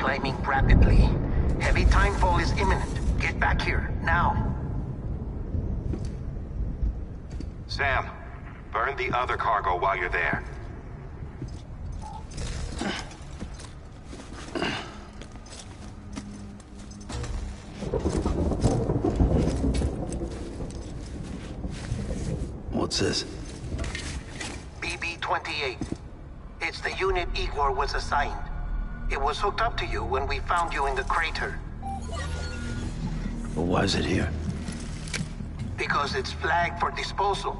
climbing rapidly. Heavy timefall is imminent. Get back here, now. Sam, burn the other cargo while you're there. What's this? BB-28. It's the unit Igor was assigned. It was hooked up to you when we found you in the crater. But why is it here? Because it's flagged for disposal.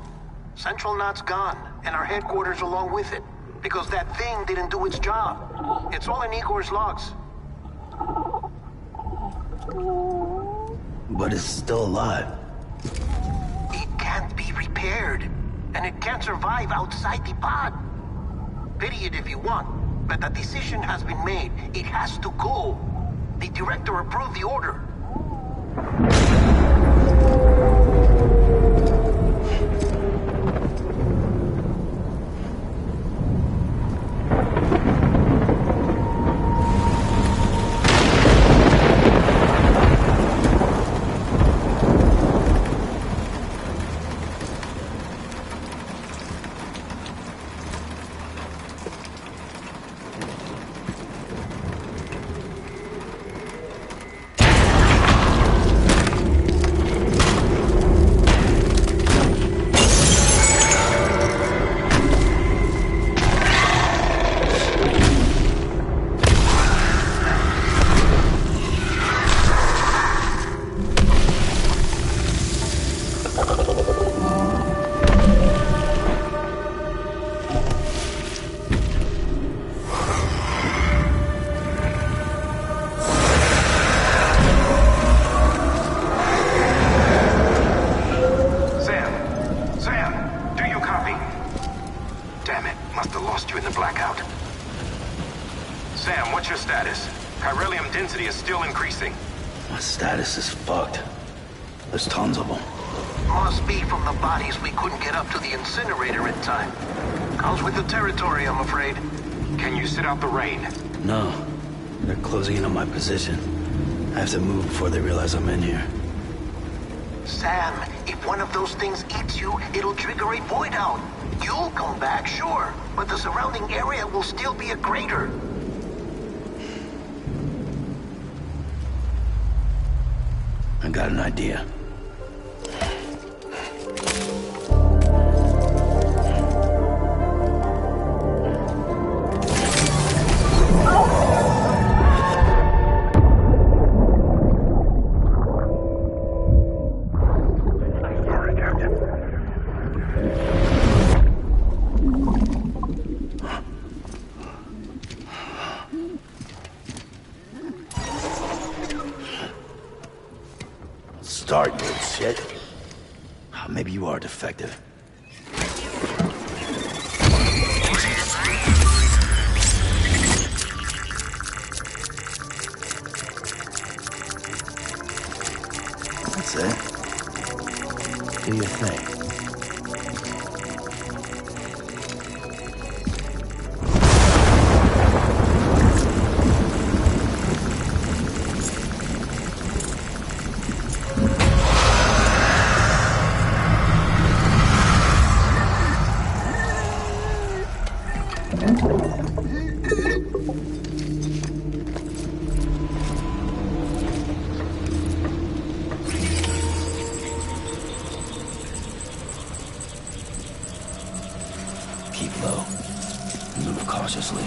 Central Knot's gone, and our headquarters along with it. Because that thing didn't do its job. It's all in Igor's logs. But it's still alive. It can't be repaired, and it can't survive outside the pod. Pity it if you want, but the decision has been made. It has to go. The director approved the order. Position. I have to move before they realize I'm in here. Sam, if one of those things eats you, it'll trigger a void out. You'll come back, sure, but the surrounding area will still be a crater. I got an idea. Start, you shit. Maybe you are defective. That's it. Do your thing. Keep low. Move cautiously.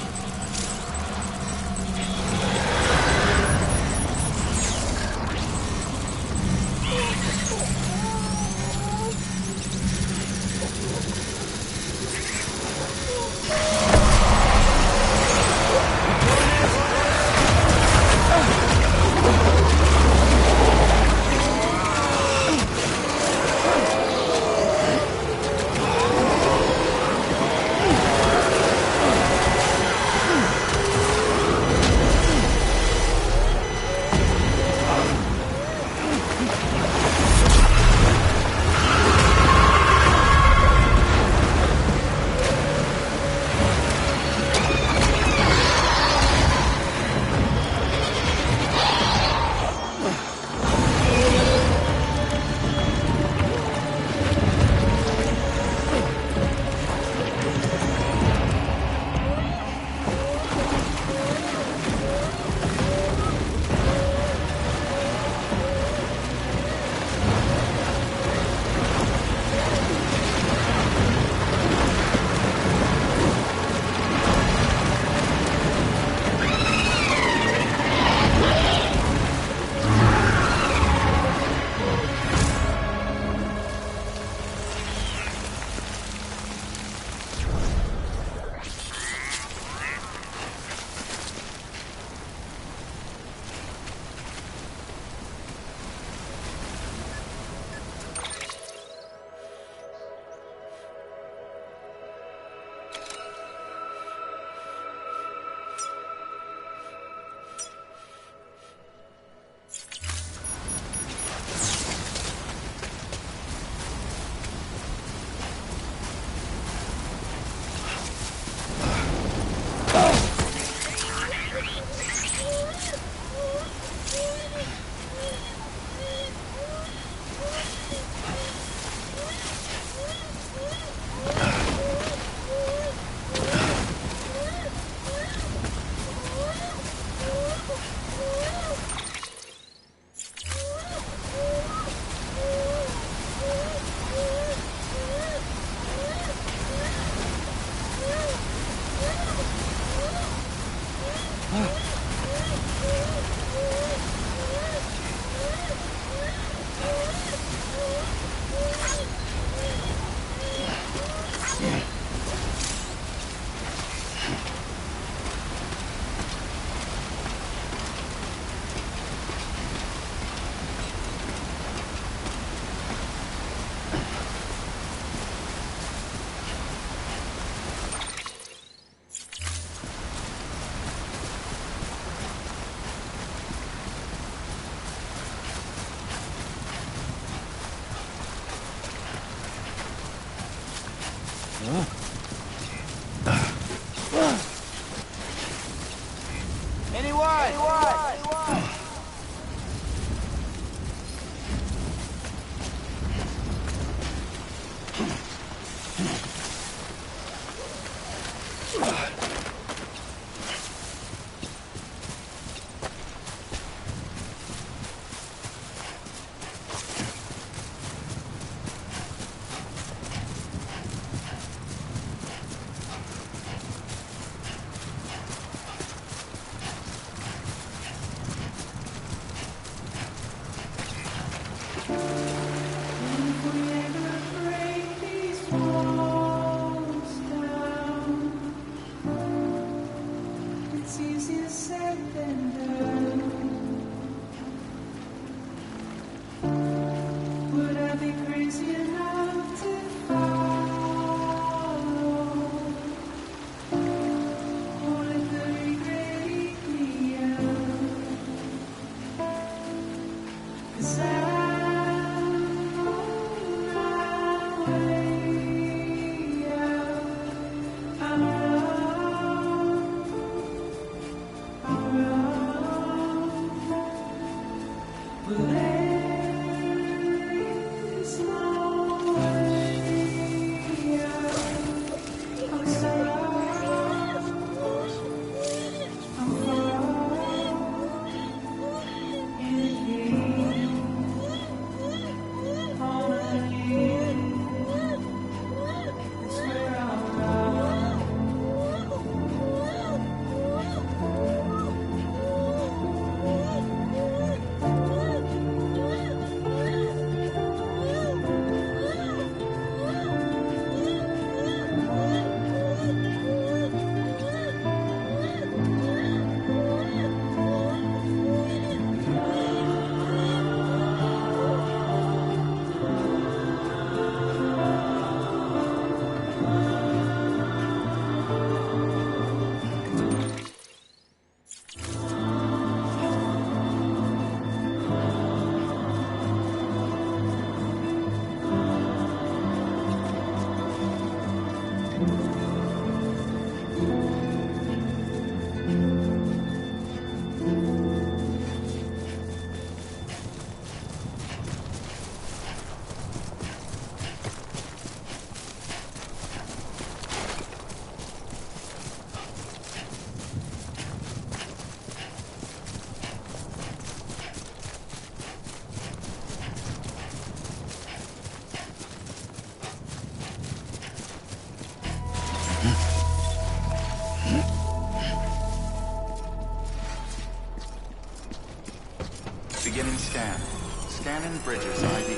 Beginning scan. Scanning Bridges ID.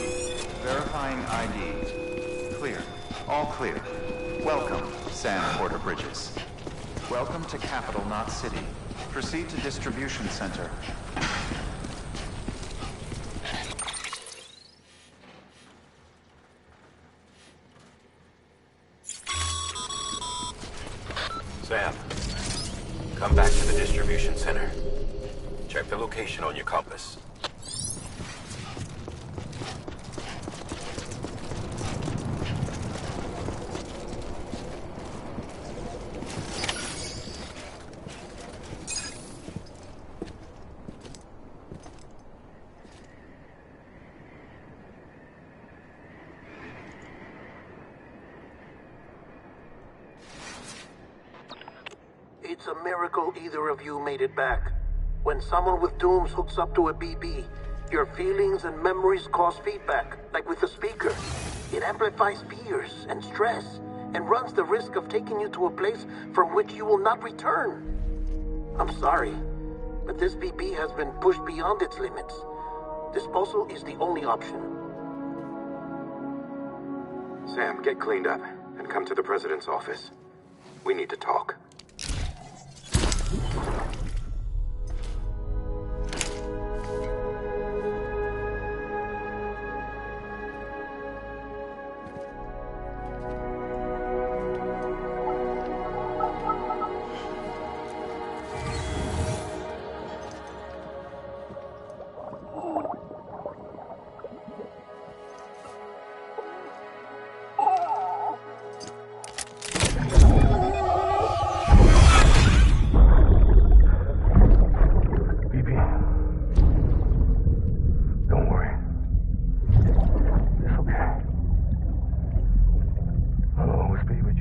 Verifying ID. Clear. All clear. Welcome, Sam Porter Bridges. Welcome to Capital Knot City. Proceed to Distribution Center. Sam, come back to the distribution center. Check the location on your compass. It's a miracle either of you made it back. When someone with dooms hooks up to a BB, your feelings and memories cause feedback, like with the speaker. It amplifies fears and stress, and runs the risk of taking you to a place from which you will not return. I'm sorry, but this BB has been pushed beyond its limits. Disposal is the only option. Sam, get cleaned up and come to the President's office. We need to talk.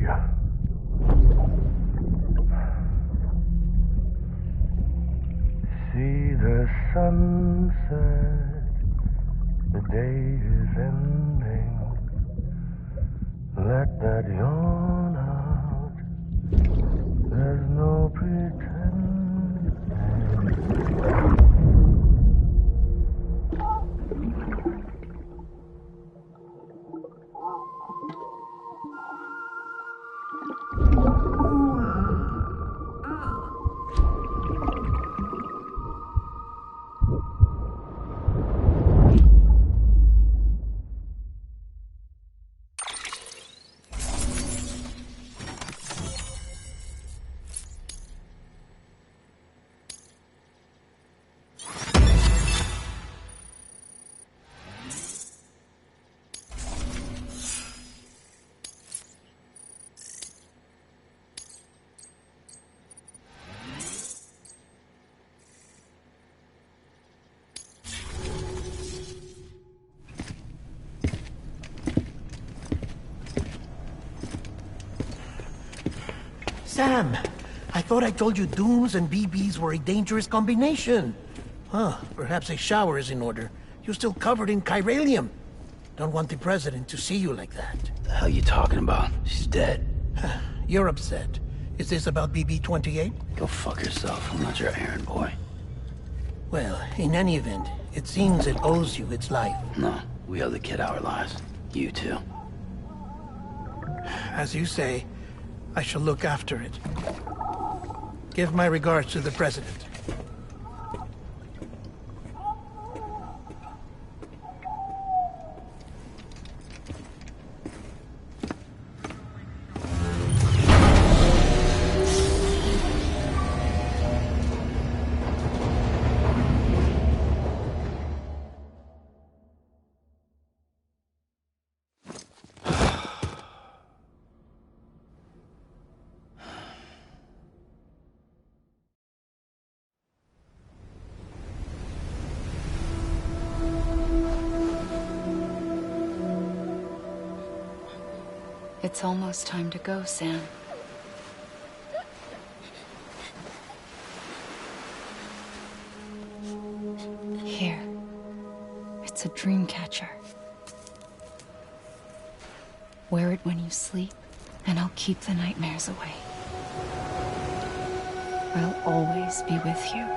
you. See the sunset, the day is ending. Let that yawn out. There's no pretending. Sam, I thought I told you Dooms and BBs were a dangerous combination. Huh, perhaps a shower is in order. You're still covered in chiralium. Don't want the president to see you like that. The hell you talking about? She's dead. You're upset. Is this about BB-28? Go fuck yourself. I'm not your errand boy. Well, in any event, it seems it owes you its life. No, we owe the kid our lives. You too. As you say, I shall look after it. Give my regards to the president. It's almost time to go, Sam. Here. It's a dream catcher. Wear it when you sleep, and I'll keep the nightmares away. I'll always be with you.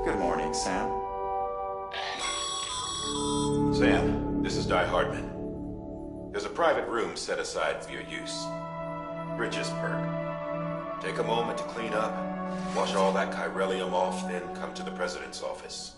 Good morning, Sam. Sam, this is Di Hardman. There's a private room set aside for your use. Bridges perk. Take a moment to clean up, wash all that chiralium off, then come to the president's office.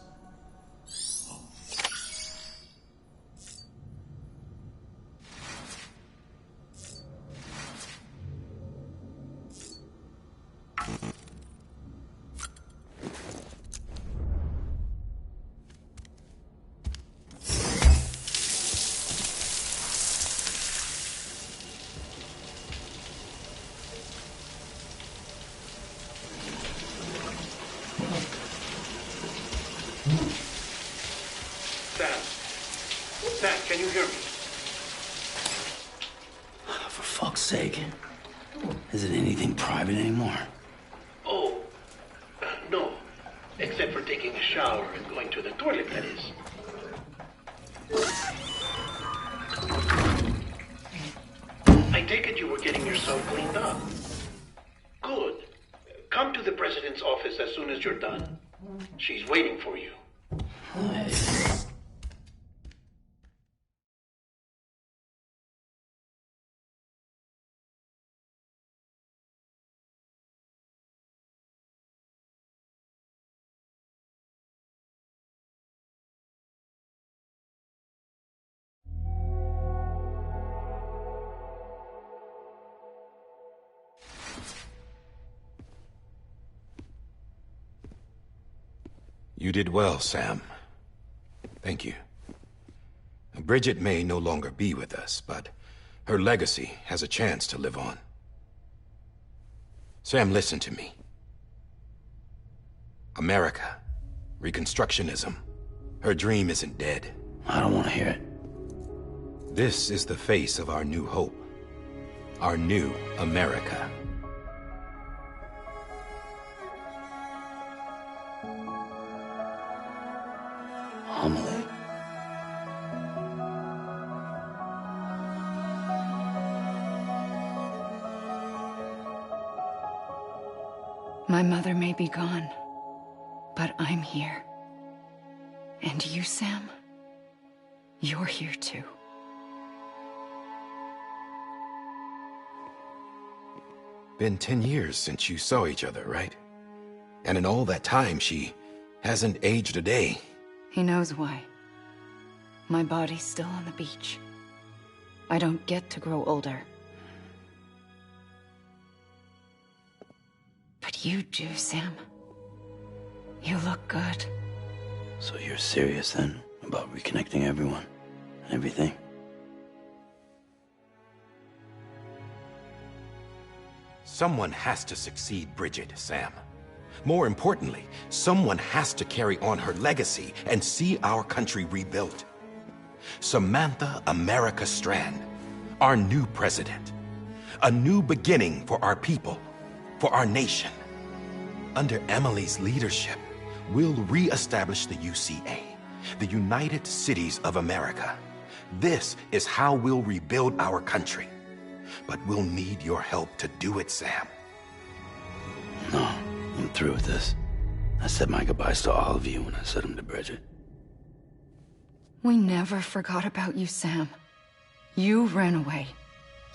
Sam, can you hear me? For fuck's sake. Is it anything private anymore? Oh, no. Except for taking a shower and going to the toilet, that is. I take it you were getting yourself cleaned up. Good. Come to the president's office as soon as you're done. She's waiting for you. Hey. You did well, Sam. Thank you. Bridget may no longer be with us, but her legacy has a chance to live on. Sam, listen to me. America, Reconstructionism, her dream isn't dead. I don't want to hear it. This is the face of our new hope. Our new America. Amelie. My mother may be gone, but I'm here. And you, Sam, you're here too. Been 10 years since you saw each other, right? And in all that time, she hasn't aged a day. He knows why. My body's still on the beach. I don't get to grow older. But you do, Sam. You look good. So you're serious then about reconnecting everyone and everything? Someone has to succeed Bridget, Sam. More importantly, someone has to carry on her legacy and see our country rebuilt. Samantha America Strand, our new president. A new beginning for our people, for our nation. Under Emily's leadership, we'll re-establish the UCA, the United Cities of America. This is how we'll rebuild our country. But we'll need your help to do it, Sam. No, I'm through with this. I said my goodbyes to all of you when I said them to Bridget. We never forgot about you, Sam. You ran away.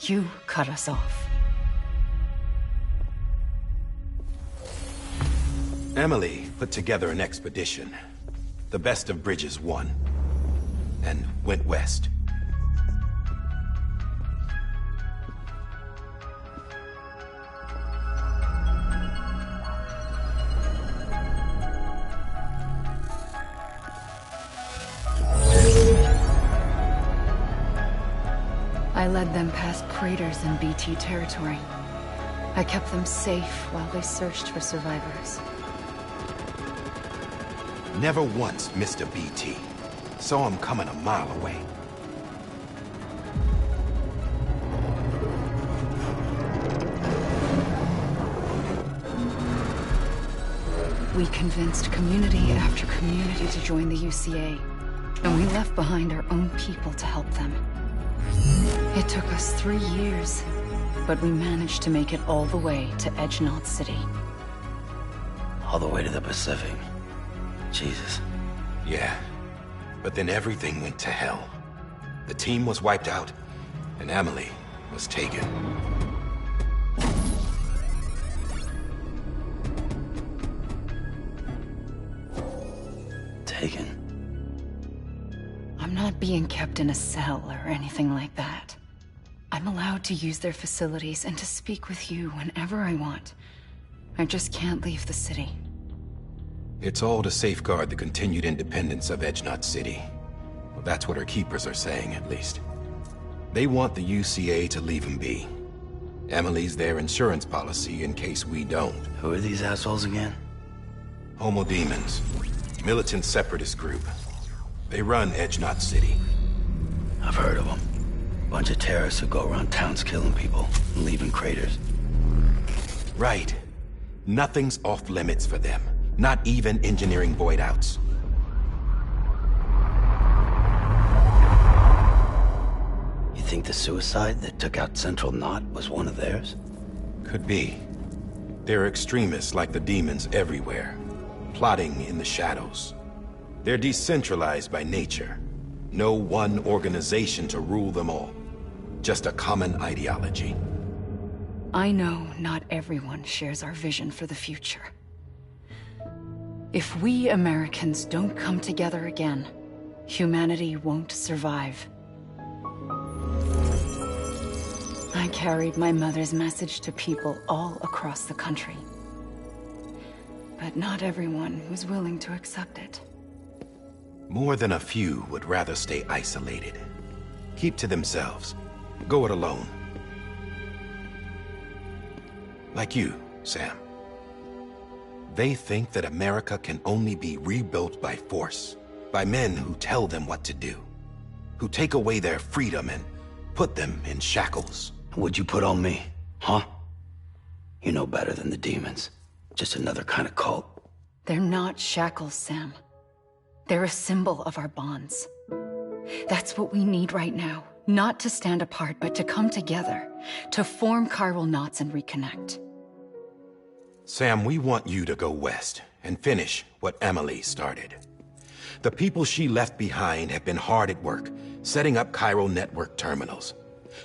You cut us off. Emily put together an expedition. The best of Bridges won. And went west. I led them past craters in BT territory. I kept them safe while they searched for survivors. Never once missed a BT. Saw him coming a mile away. We convinced community after community to join the UCA, and we left behind our own people to help them. It took us 3 years, but we managed to make it all the way to Edge-Knot City. All the way to the Pacific. Jesus. Yeah, but then everything went to hell. The team was wiped out, and Emily was taken. Taken? I'm not being kept in a cell or anything like that. I'm allowed to use their facilities and to speak with you whenever I want. I just can't leave the city. It's all to safeguard the continued independence of Edge-Knot City. Well, that's what our keepers are saying, at least. They want the UCA to leave him be. Emily's their insurance policy in case we don't. Who are these assholes again? Homo Demons. Militant separatist group. They run Edge-Knot City. I've heard of them. Bunch of terrorists who go around towns killing people and leaving craters. Right. Nothing's off limits for them. Not even engineering void outs. You think the suicide that took out Central Knot was one of theirs? Could be. There are extremists like the demons everywhere, plotting in the shadows. They're decentralized by nature. No one organization to rule them all. Just a common ideology. I know not everyone shares our vision for the future. If we Americans don't come together again, humanity won't survive. I carried my mother's message to people all across the country. but not everyone was willing to accept it. More than a few would rather stay isolated. Keep to themselves. Go it alone. Like you, Sam. They think that America can only be rebuilt by force, by men who tell them what to do, who take away their freedom and put them in shackles. What'd you put on me, huh? You know better than the demons. Just another kind of cult. They're not shackles, Sam. They're a symbol of our bonds. That's what we need right now. Not to stand apart, but to come together. To form chiral knots and reconnect. Sam, we want you to go west and finish what Emily started. The people she left behind have been hard at work, setting up chiral network terminals.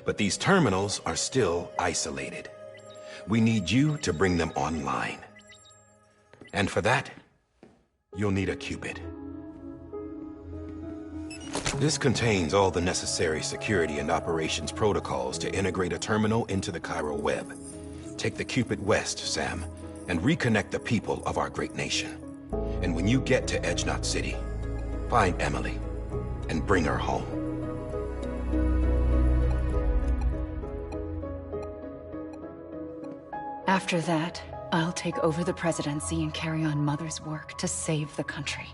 But these terminals are still isolated. We need you to bring them online. And for that, you'll need a Q-pid. This contains all the necessary security and operations protocols to integrate a terminal into the chiral web. Take the Q-pid west, Sam, and reconnect the people of our great nation. And when you get to Edge Knot City, find Emily and bring her home. After that, I'll take over the presidency and carry on Mother's work to save the country.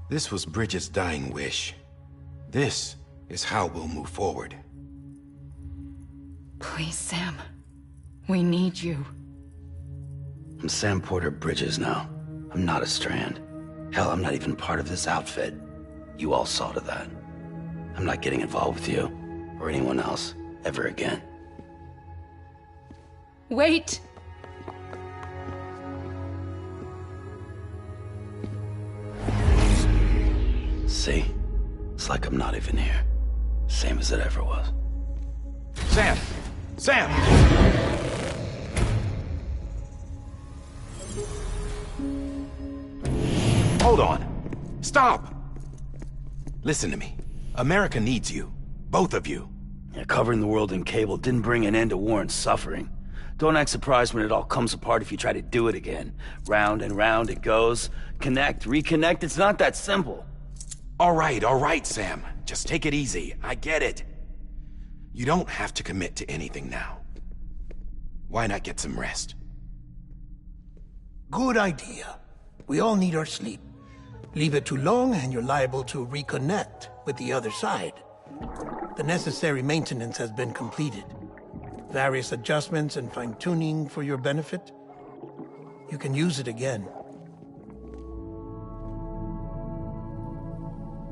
This was Bridget's dying wish. This is how we'll move forward. Please, Sam. We need you. I'm Sam Porter Bridges now. I'm not a Strand. Hell, I'm not even part of this outfit. You all saw to that. I'm not getting involved with you, or anyone else, ever again. Wait! See? It's like I'm not even here. Same as it ever was. Sam! Sam! Hold on. Stop! Listen to me. America needs you. Both of you. Yeah, covering the world in cable didn't bring an end to war and suffering. Don't act surprised when it all comes apart if you try to do it again. Round and round it goes. Connect, reconnect, it's not that simple. All right, Sam. Just take it easy. I get it. You don't have to commit to anything now. Why not get some rest? Good idea. We all need our sleep. Leave it too long and you're liable to reconnect with the other side. The necessary maintenance has been completed. Various adjustments and fine-tuning for your benefit. You can use it again.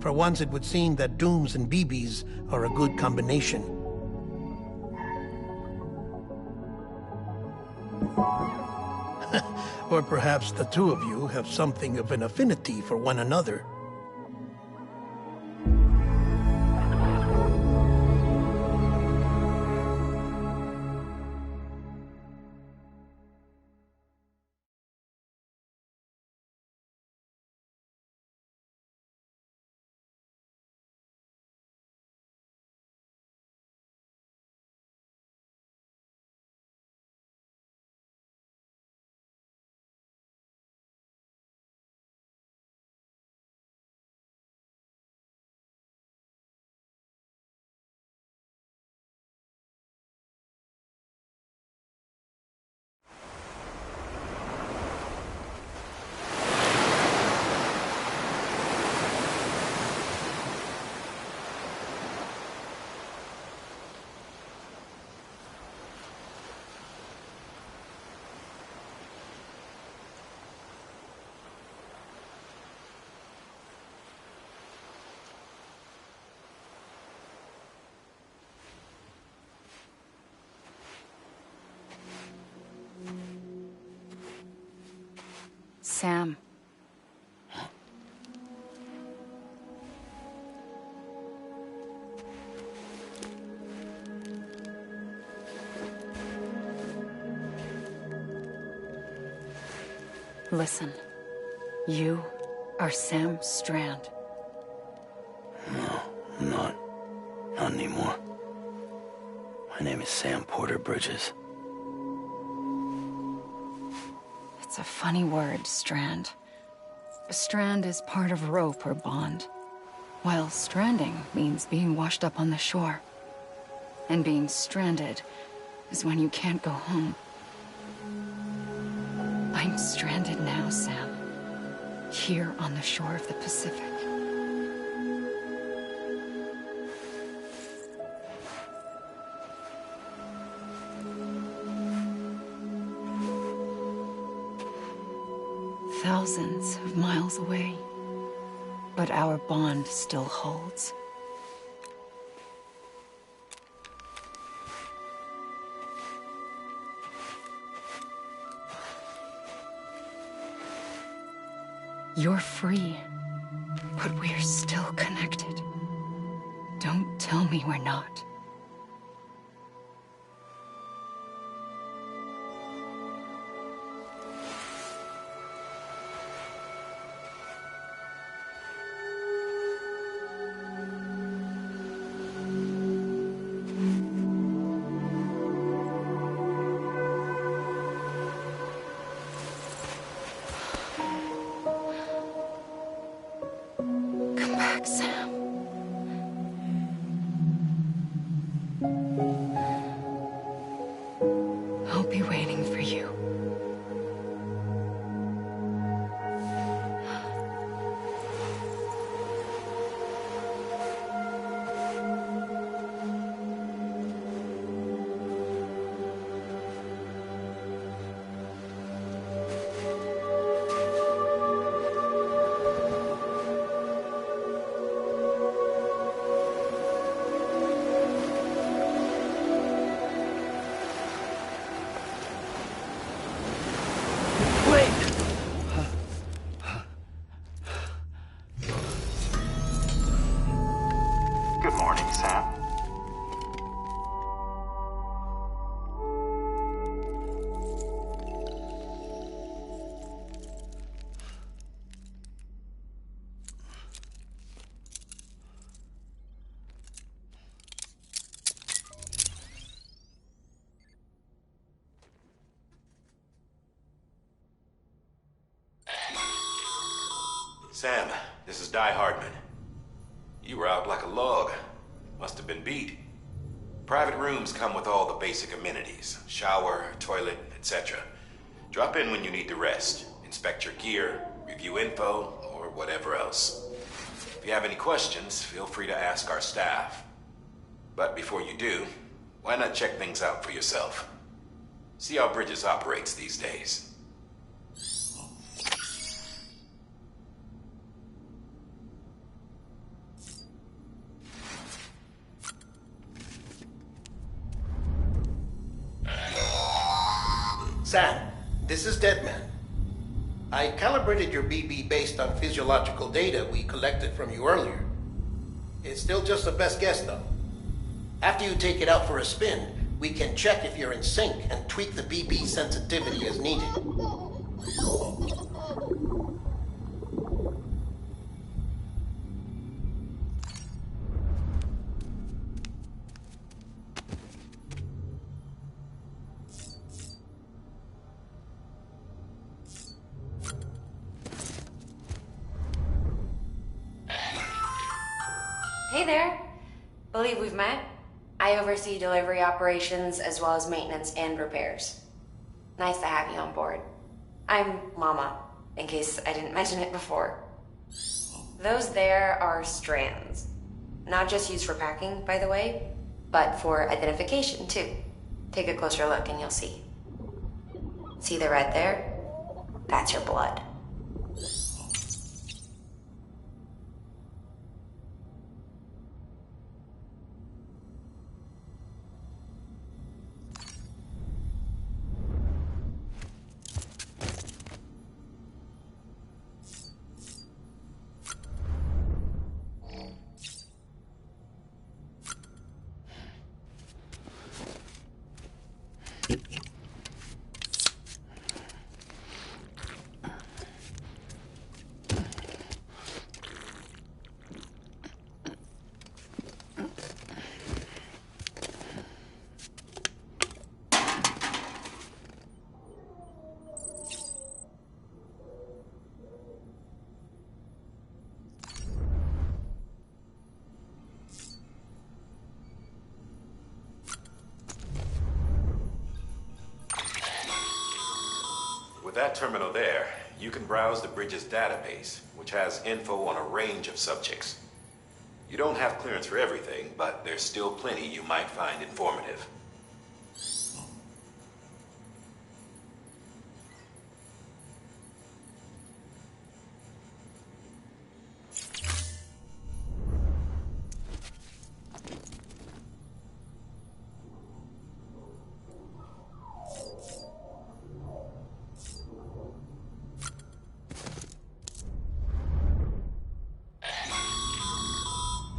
For once, it would seem that Dooms and BBs are a good combination. Or perhaps the two of you have something of an affinity for one another. Sam. Listen. You are Sam Strand. No, I'm not. Not anymore. My name is Sam Porter Bridges. It's It's a funny word, strand. A strand is part of rope or bond, while stranding means being washed up on the shore. And being stranded is when you can't go home. I'm stranded now, Sam. Here on the shore of the Pacific. Thousands of miles away. But our bond still holds. You're free, but we're still connected. Don't tell me we're not. Sam. I'll be waiting for you. Good morning, Sam. Sam, this is Die Hardman. You were out like a log. Must have been beat. Private rooms come with all the basic amenities. Shower, toilet, etc. Drop in when you need to rest. Inspect your gear, review info, or whatever else. If you have any questions, feel free to ask our staff. But before you do, why not check things out for yourself? See how Bridges operates these days. Sam, this is Deadman. I calibrated your BB based on physiological data we collected from you earlier. It's still just a best guess, though. After you take it out for a spin, we can check if you're in sync and tweak the BB sensitivity as needed. Hey there. Believe we've met. I oversee delivery operations as well as maintenance and repairs. Nice to have you on board. I'm Mama, in case I didn't mention it before. Those there are strands. Not just used for packing, by the way, but for identification too. Take a closer look and you'll see. See the red there? That's your blood. that terminal there, you can browse the Bridges database, which has info on a range of subjects. You don't have clearance for everything, but there's still plenty you might find informative.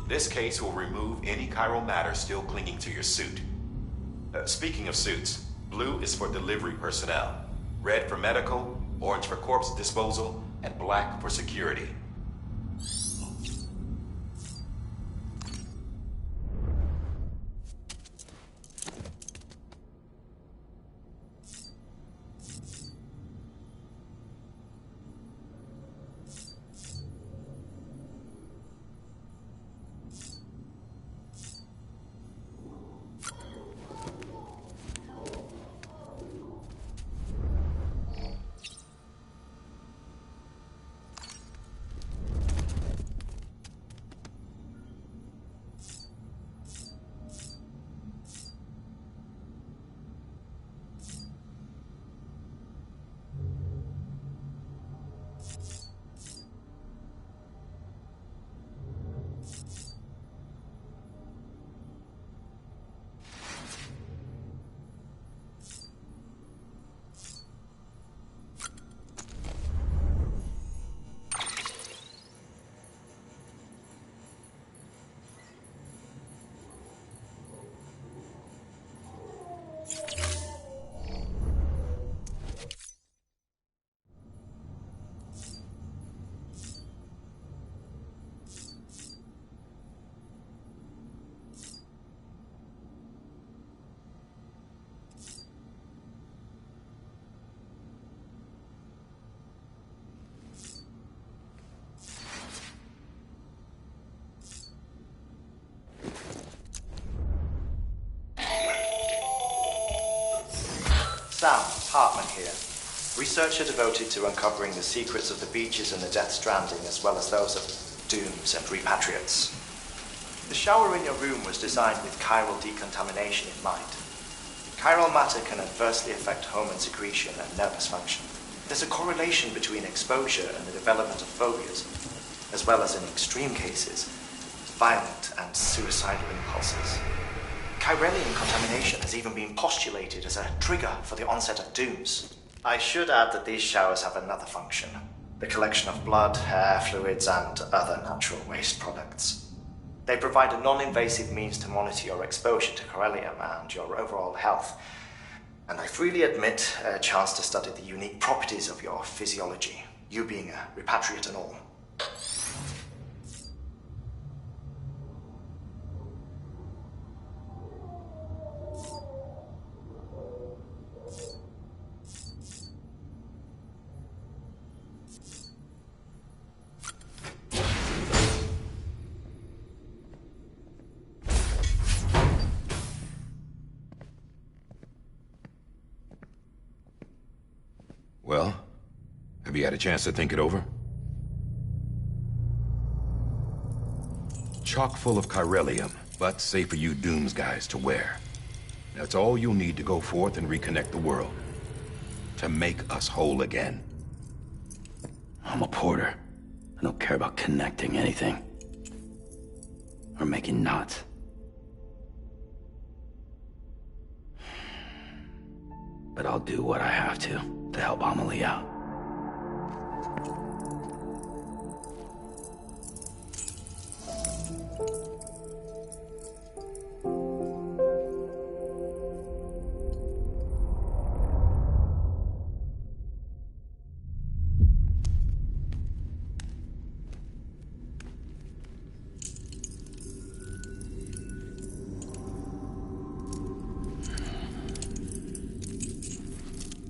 This case will remove any chiral matter still clinging to your suit. Speaking of suits, blue is for delivery personnel, red for medical, orange for corpse disposal, and black for security. Sam Hartman here, researcher devoted to uncovering the secrets of the beaches and the Death Stranding, as well as those of dooms and repatriates. The shower in your room was designed with chiral decontamination in mind. Chiral matter can adversely affect hormone secretion and nervous function. There's a correlation between exposure and the development of phobias, as well as in extreme cases, violent and suicidal impulses. Chiralian contamination has even been postulated as a trigger for the onset of dooms. I should add that these showers have another function: the collection of blood, hair, fluids, and other natural waste products. They provide a non-invasive means to monitor your exposure to chiralium and your overall health, and I freely admit a chance to study the unique properties of your physiology, you being a repatriate and all. Well, have you had a chance to think it over? Chock full of chiralium, but safe for you Dooms guys to wear. That's all you'll need to go forth and reconnect the world. To make us whole again. I'm a porter. I don't care about connecting anything. Or making knots. But I'll do what I have to help Amelie out.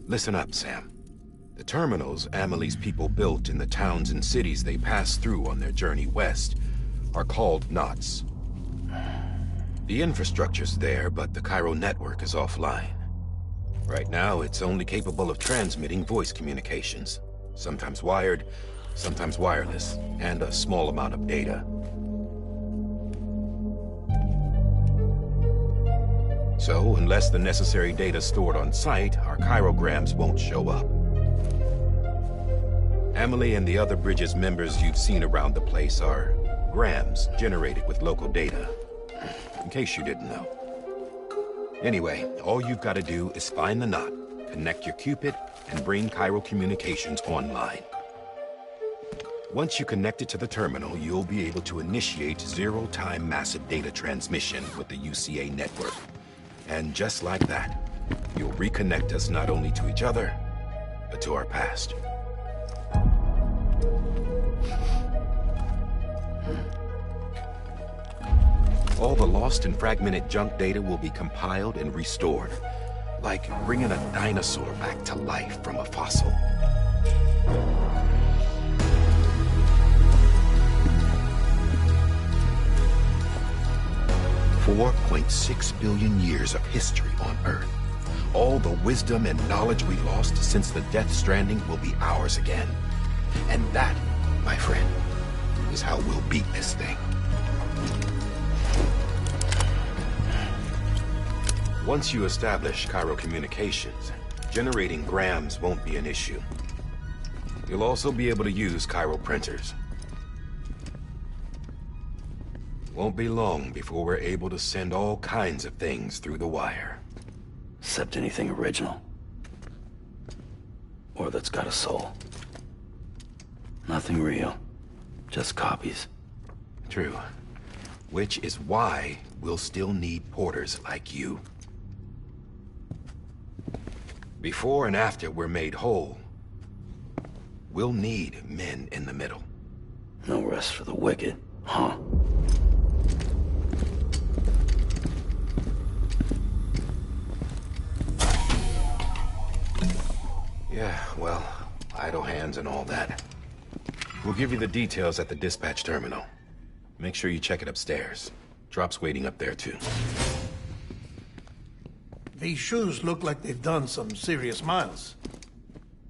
Listen up, Sam. The terminals Amelie's people built in the towns and cities they passed through on their journey west are called knots. The infrastructure's there, but the chiral network is offline. Right now, it's only capable of transmitting voice communications. Sometimes wired, sometimes wireless, and a small amount of data. So, unless the necessary data is stored on site, our chirograms won't show up. Emily and the other Bridges members you've seen around the place are grams generated with local data. In case you didn't know. Anyway, all you've got to do is find the knot, connect your Cupid, and bring Chiral Communications online. Once you connect it to the terminal, you'll be able to initiate zero-time massive data transmission with the UCA network. And just like that, you'll reconnect us not only to each other, but to our past. All the lost and fragmented junk data will be compiled and restored, like bringing a dinosaur back to life from a fossil. $4.6 billion years of history on Earth. All the wisdom and knowledge we lost since the Death Stranding will be ours again. And that, my friend, is how we'll beat this thing. Once you establish Chiral Communications, generating grams won't be an issue. You'll also be able to use chiral printers. Won't be long before we're able to send all kinds of things through the wire. Except anything original. Or that's got a soul. Nothing real. Just copies. True. Which is why we'll still need porters like you. Before and after we're made whole, we'll need men in the middle. No rest for the wicked, huh? Yeah, well, idle hands and all that. We'll give you the details at the dispatch terminal. Make sure you check it upstairs. Drop's waiting up there, too. These shoes look like they've done some serious miles.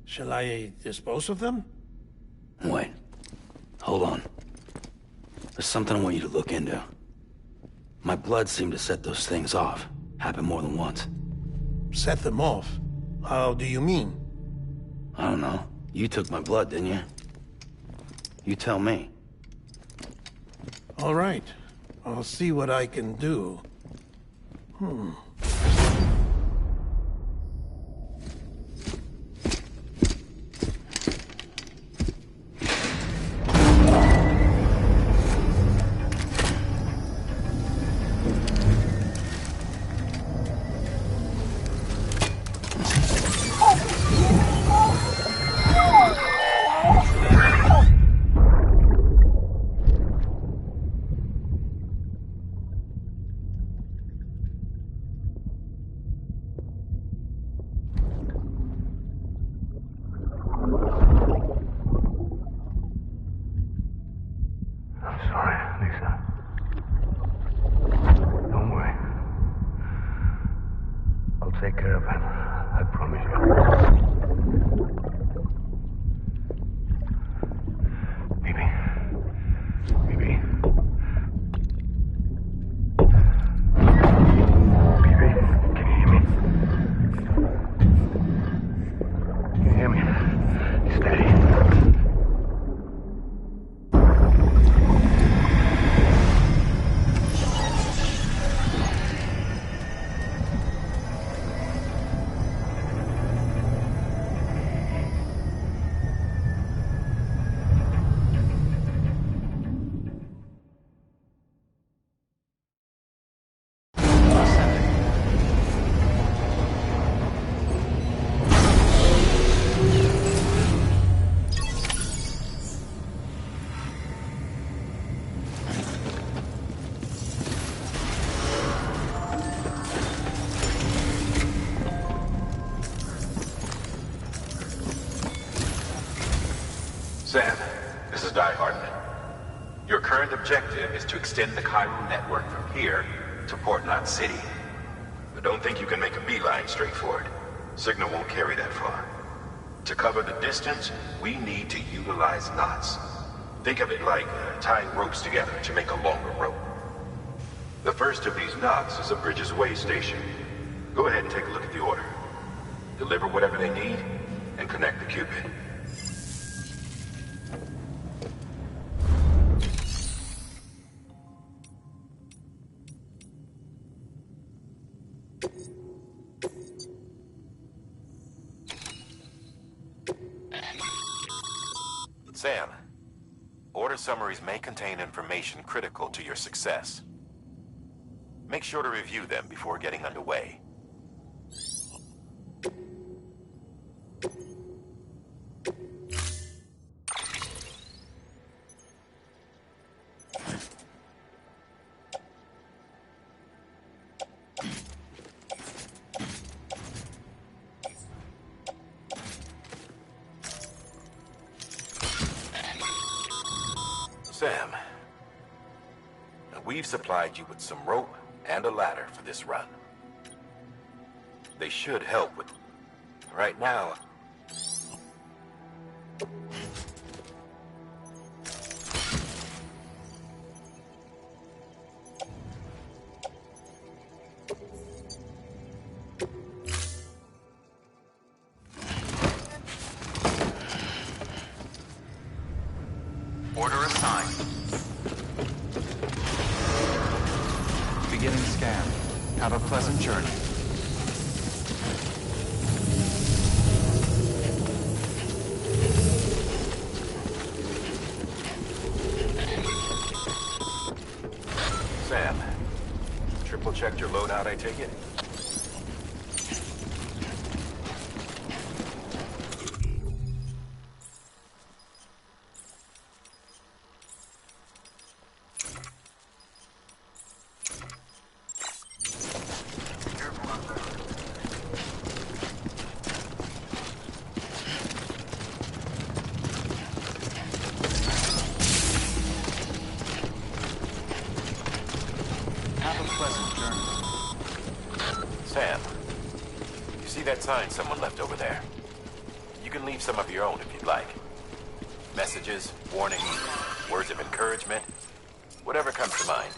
Shall I dispose of them? Wait. Hold on. There's something I want you to look into. My blood seemed to set those things off. Happened more than once. Set them off? How do you mean? I don't know. You took my blood, didn't you? You tell me. All right. I'll see what I can do. Take care of him. I promise you. Baby. Baby. Baby, can you hear me? Can you hear me? Steady. Sam, this is Die Hardman. Your current objective is to extend the Chiral network from here to Port Knot City. But don't think you can make a beeline straight for it. Signal won't carry that far. To cover the distance, we need to utilize knots. Think of it like tying ropes together to make a longer rope. The first of these knots is a Bridges way station. Go ahead and take a look at the order. Deliver whatever they need, and connect the Cupid. Sam, order summaries may contain information critical to your success. Make sure to review them before getting underway. Sam, we've supplied you with some rope and a ladder for this run. They should help with... Right now... Order assigned. Beginning scan. Have a pleasant journey. Sam, triple checked your loadout, I take it? Have a pleasant journey. Sam, you see that sign someone left over there? You can leave some of your own if you'd like. Messages, warnings, words of encouragement, whatever comes to mind.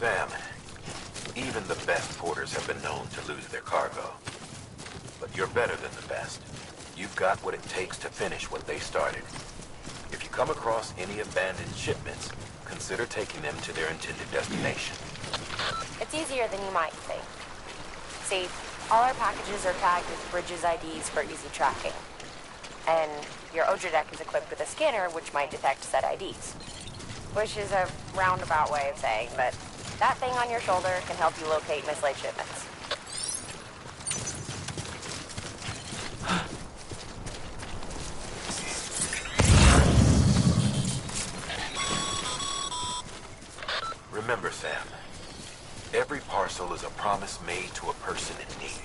Sam, even the best porters have been known to lose their cargo. But you're better than the best. You've got what it takes to finish what they started. If you come across any abandoned shipments, consider taking them to their intended destination. It's easier than you might think. See, all our packages are tagged with Bridges IDs for easy tracking. And your Odra deck is equipped with a scanner which might detect said IDs. Which is a roundabout way of saying that that thing on your shoulder can help you locate mislaid shipments. Remember, Sam, every parcel is a promise made to a person in need.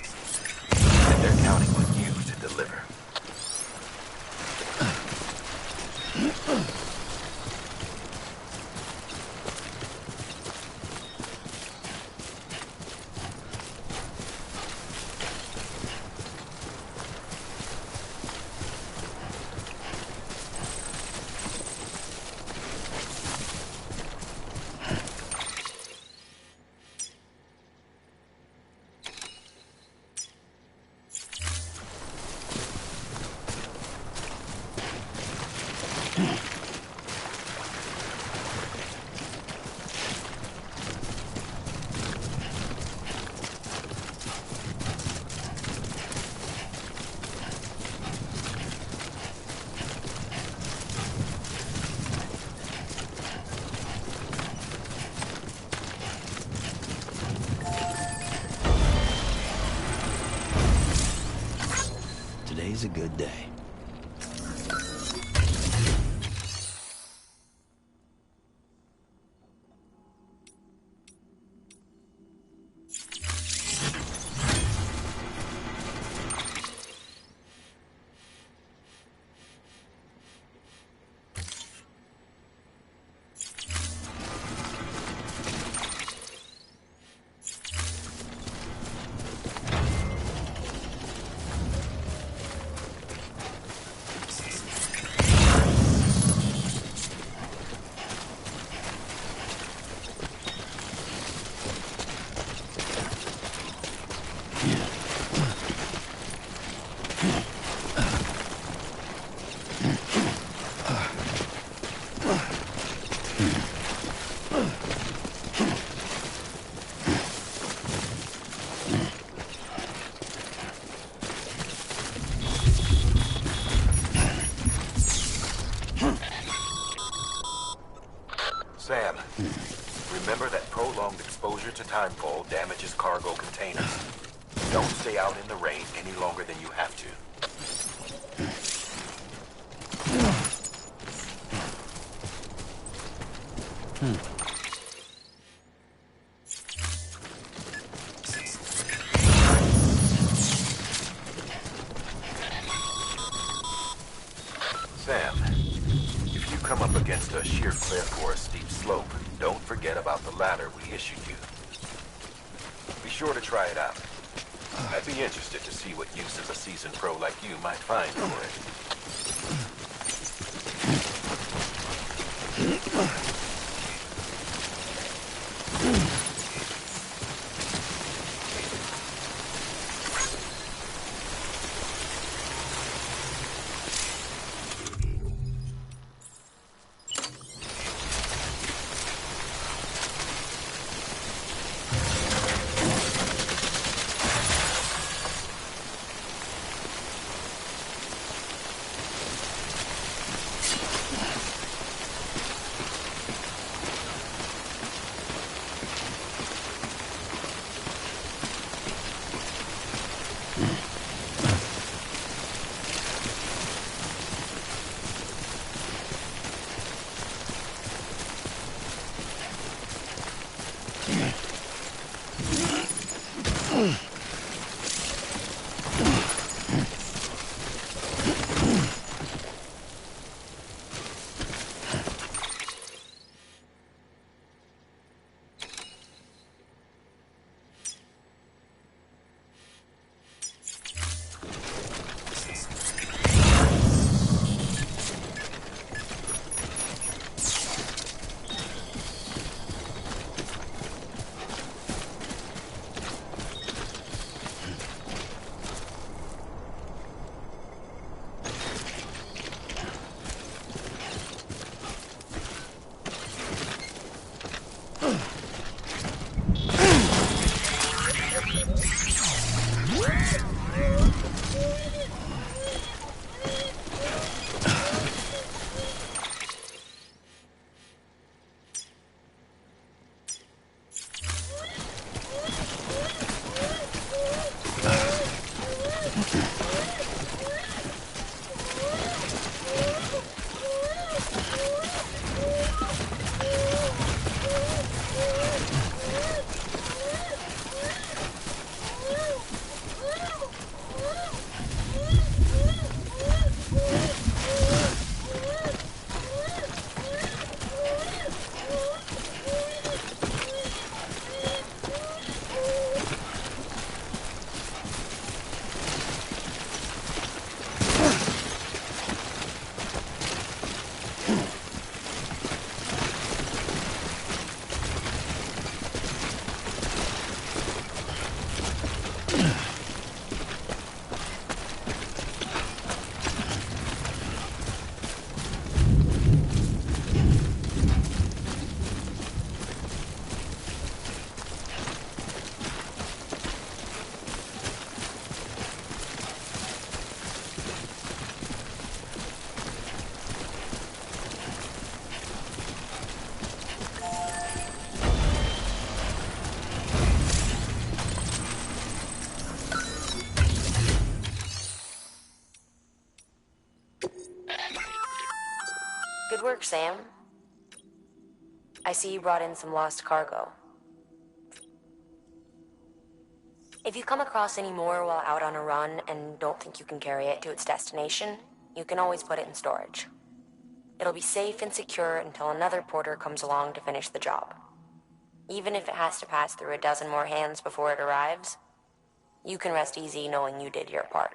And they're counting on you to deliver. Today's a good day. Sam, remember that prolonged exposure to timefall damages cargo containers. Don't stay out in the rain any longer than you have to. Sam, if you come up against a sheer cliff or a steep slope, don't forget about the ladder we issued you. Be sure to try it out. I'd be interested to see what uses a seasoned pro like you might find for it. Good work, Sam. I see you brought in some lost cargo. If you come across any more while out on a run and don't think you can carry it to its destination, you can always put it in storage. It'll be safe and secure until another porter comes along to finish the job. Even if it has to pass through a dozen more hands before it arrives, you can rest easy knowing you did your part.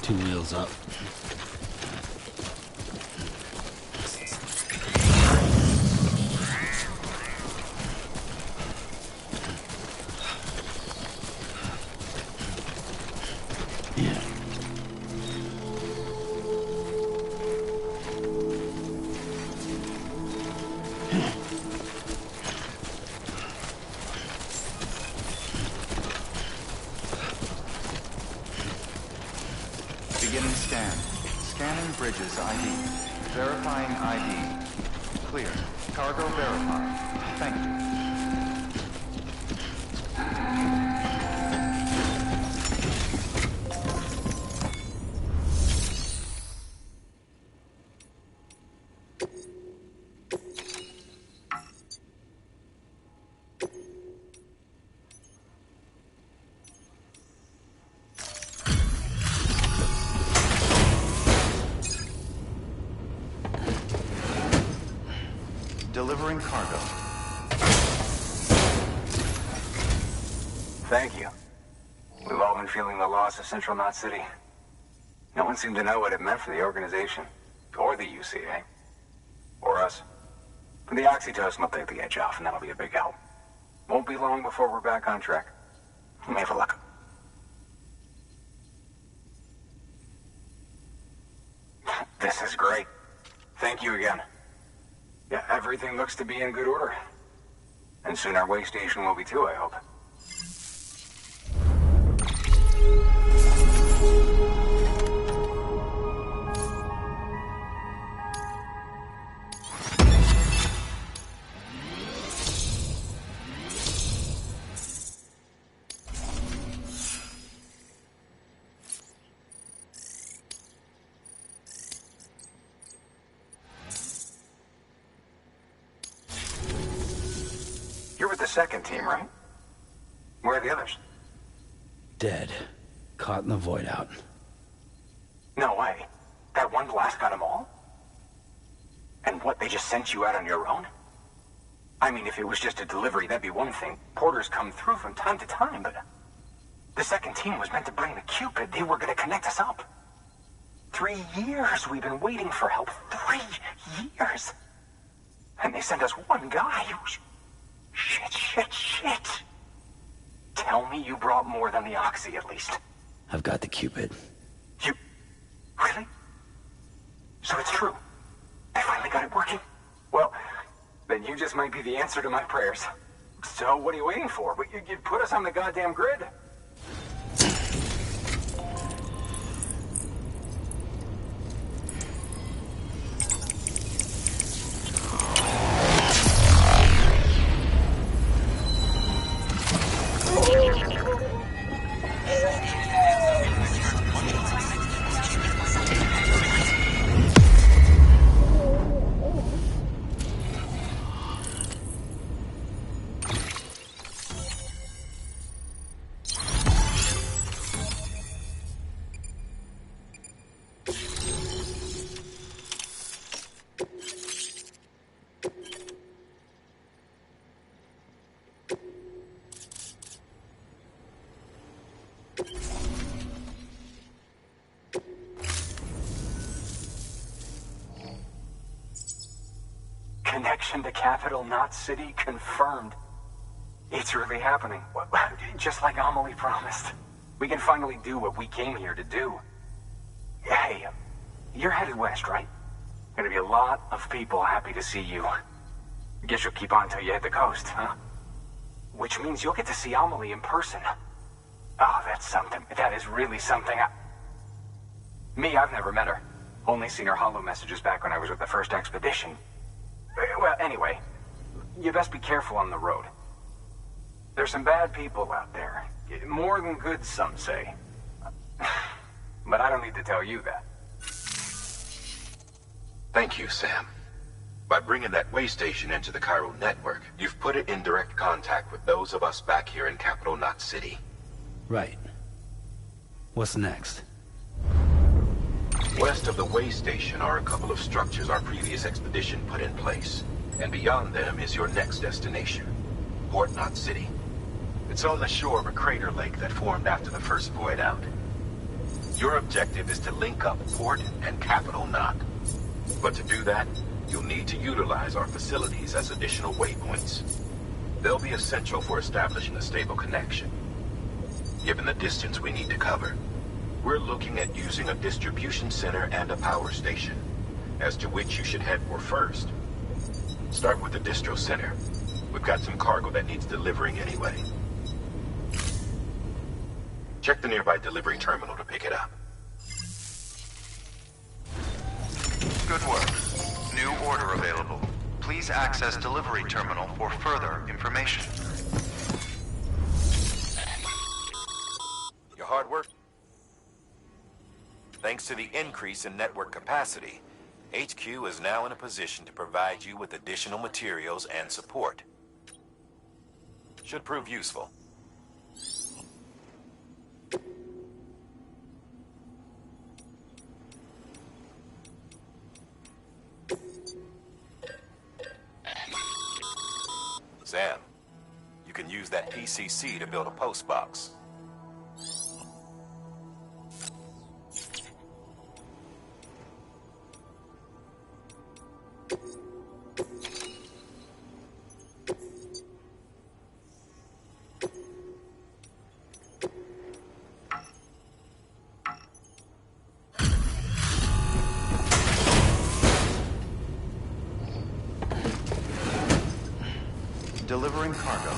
2 wheels up. Beginning scan. Scanning Bridges ID. Verifying ID. Clear. Cargo verified. Thank you. Delivering cargo. Thank you. We've all been feeling the loss of Central Knot City. No one seemed to know what it meant for the organization, or the UCA, or us. The oxytocin will take the edge off, and that'll be a big help. Won't be long before we're back on track. You may have luck. This is great. Thank you again. Yeah, everything looks to be in good order. And soon our way station will be too, I hope. You're with the second team, right? Where are the others? Dead. Caught in the void out. No way. That one blast got them all? And what, they just sent you out on your own? I mean, if it was just a delivery, that'd be one thing. Porters come through from time to time, but... The second team was meant to bring the Cupid. They were gonna connect us up. 3 years we've been waiting for help. 3 years! And they sent us one guy who's... Shit. Tell me you brought more than the Oxy, at least. I've got the Cupid. You... Really? So it's true. I finally got it working. Well, then you just might be the answer to my prayers. So what are you waiting for? You put us on the goddamn grid. Connection to Capital Knot City confirmed. It's really happening. Just like Amelie promised. We can finally do what we came here to do. Hey, you're headed west, right? Gonna be a lot of people happy to see you. Guess you'll keep on till you hit the coast, huh? Which means you'll get to see Amelie in person. Oh, that's something. That is really something. I've never met her. Only seen her holo messages back when I was with the first expedition. Well, anyway, you best be careful on the road. There's some bad people out there. More than good, some say. But I don't need to tell you that. Thank you, Sam. By bringing that way station into the Cairo network, you've put it in direct contact with those of us back here in Capital Knot City. Right. What's next? West of the way station are a couple of structures our previous expedition put in place. And beyond them is your next destination, Port Knot City. It's on the shore of a crater lake that formed after the first void out. Your objective is to link up Port and Capital Knock. But to do that, you'll need to utilize our facilities as additional waypoints. They'll be essential for establishing a stable connection. Given the distance we need to cover, we're looking at using a distribution center and a power station, as to which you should head for first. Start with the distro center. We've got some cargo that needs delivering anyway. Check the nearby delivery terminal to pick it up. Good work. New order available. Please access delivery terminal for further information. Your hard work? Thanks to the increase in network capacity, HQ is now in a position to provide you with additional materials and support. Should prove useful. Sam, you can use that PCC to build a post box. Delivering cargo.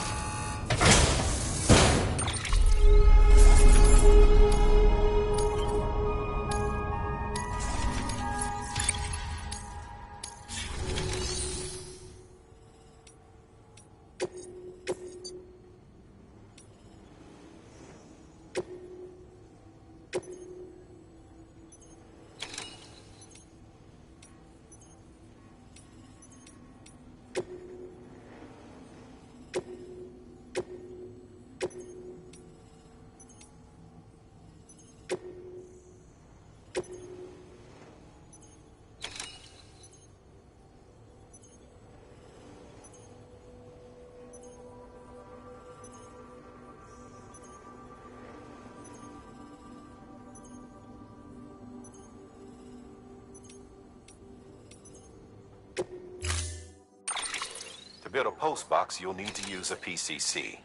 To build a post box, you'll need to use a PCC.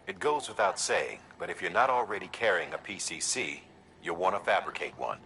It goes without saying, but if you're not already carrying a PCC, you'll want to fabricate one.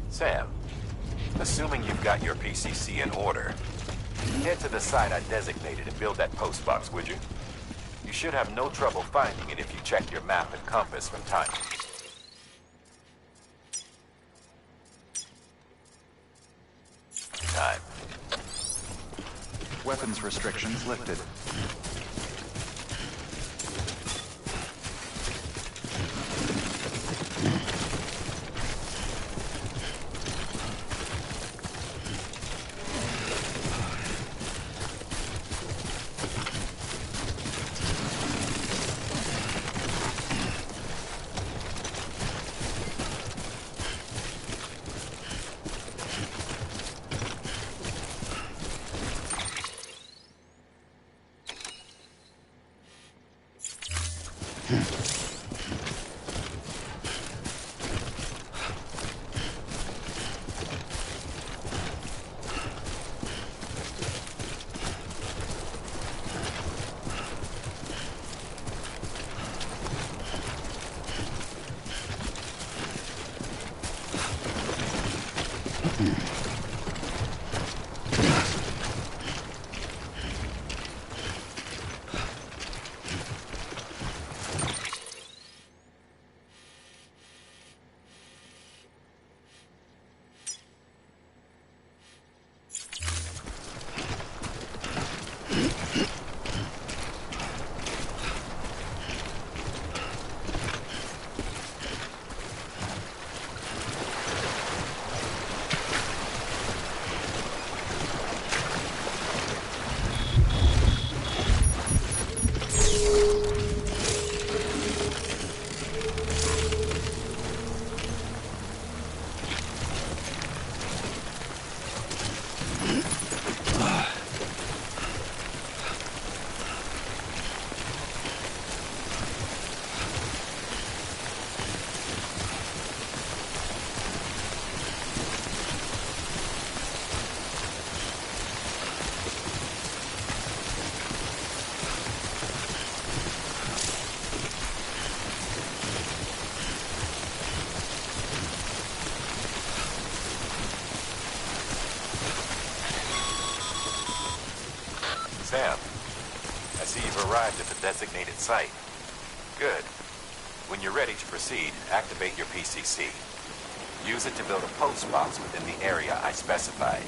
Sam, assuming you've got your PCC in order, head to the site I designated and build that post box, would you? You should have no trouble finding it if you check your map and compass from time. Time. Weapons restrictions lifted. Sam, I see you've arrived at the designated site. Good. When you're ready to proceed, activate your PCC. Use it to build a post box within the area I specified.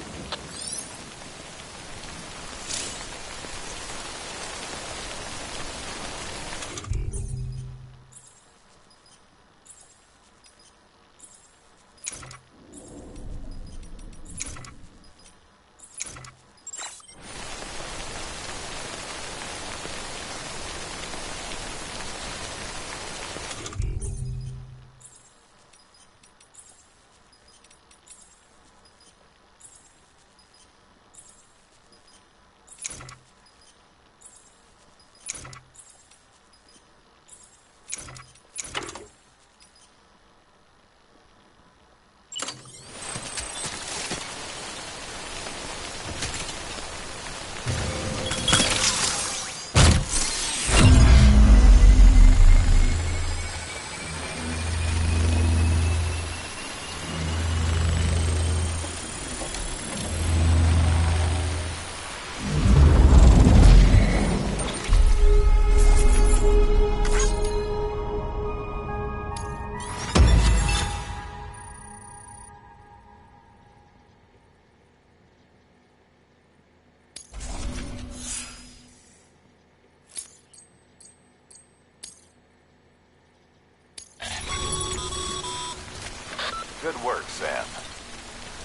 Good work, Sam.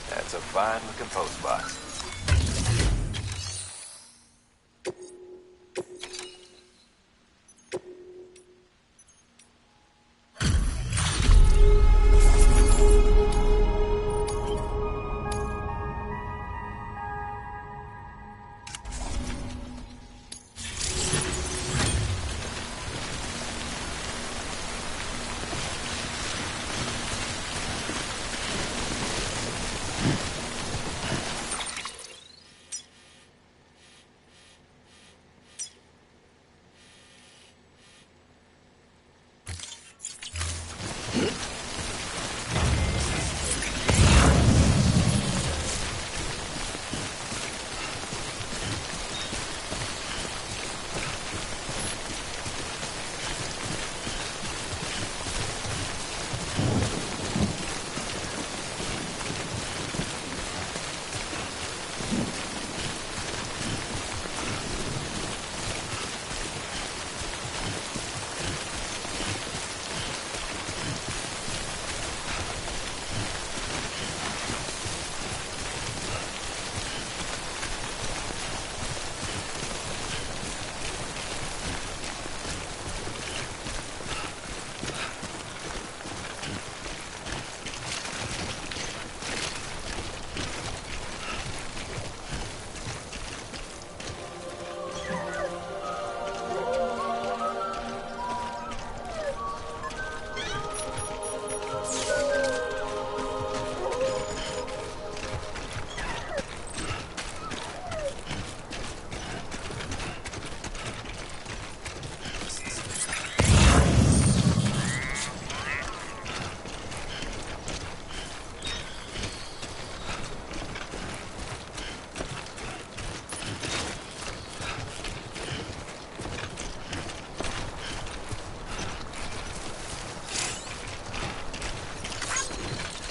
That's a fine-looking post box.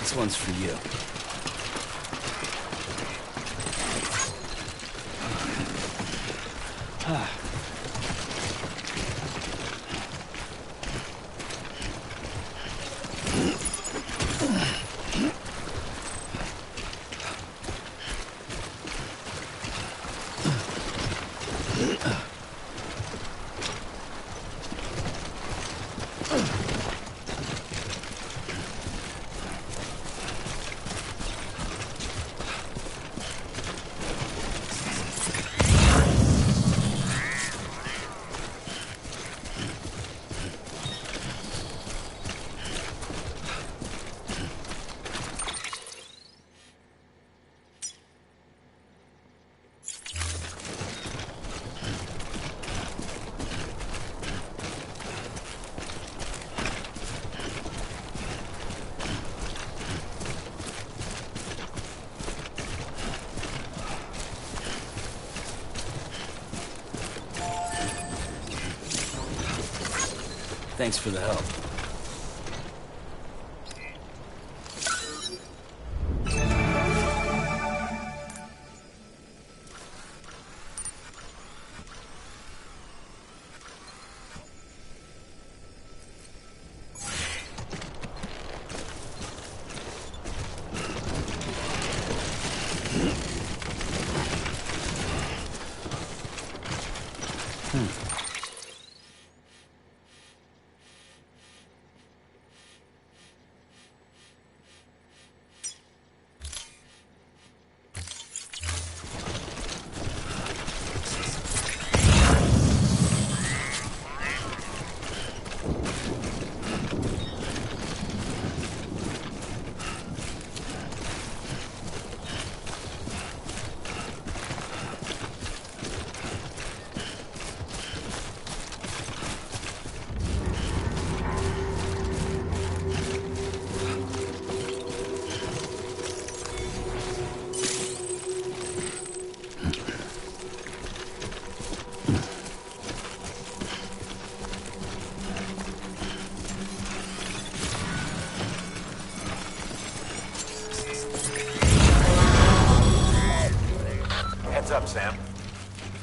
This one's for you. Thanks for the help. Up, Sam.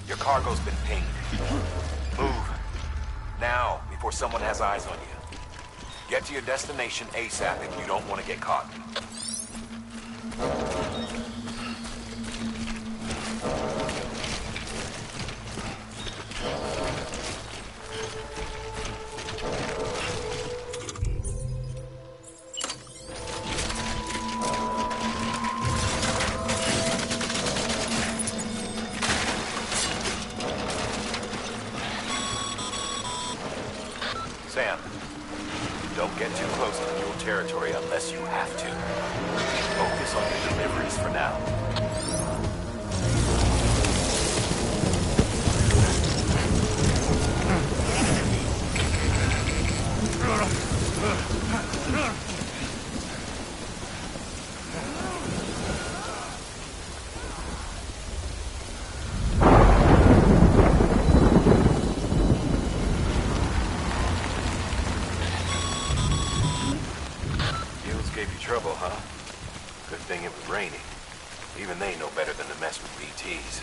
Your cargo's been pinged. Move. Now, before someone has eyes on you. Get to your destination ASAP if you don't want to get caught. Sam, don't get too close to Mule territory unless you have to. Focus on your deliveries for now. Trouble, huh? Good thing it was raining. Even they know better than to mess with BTs.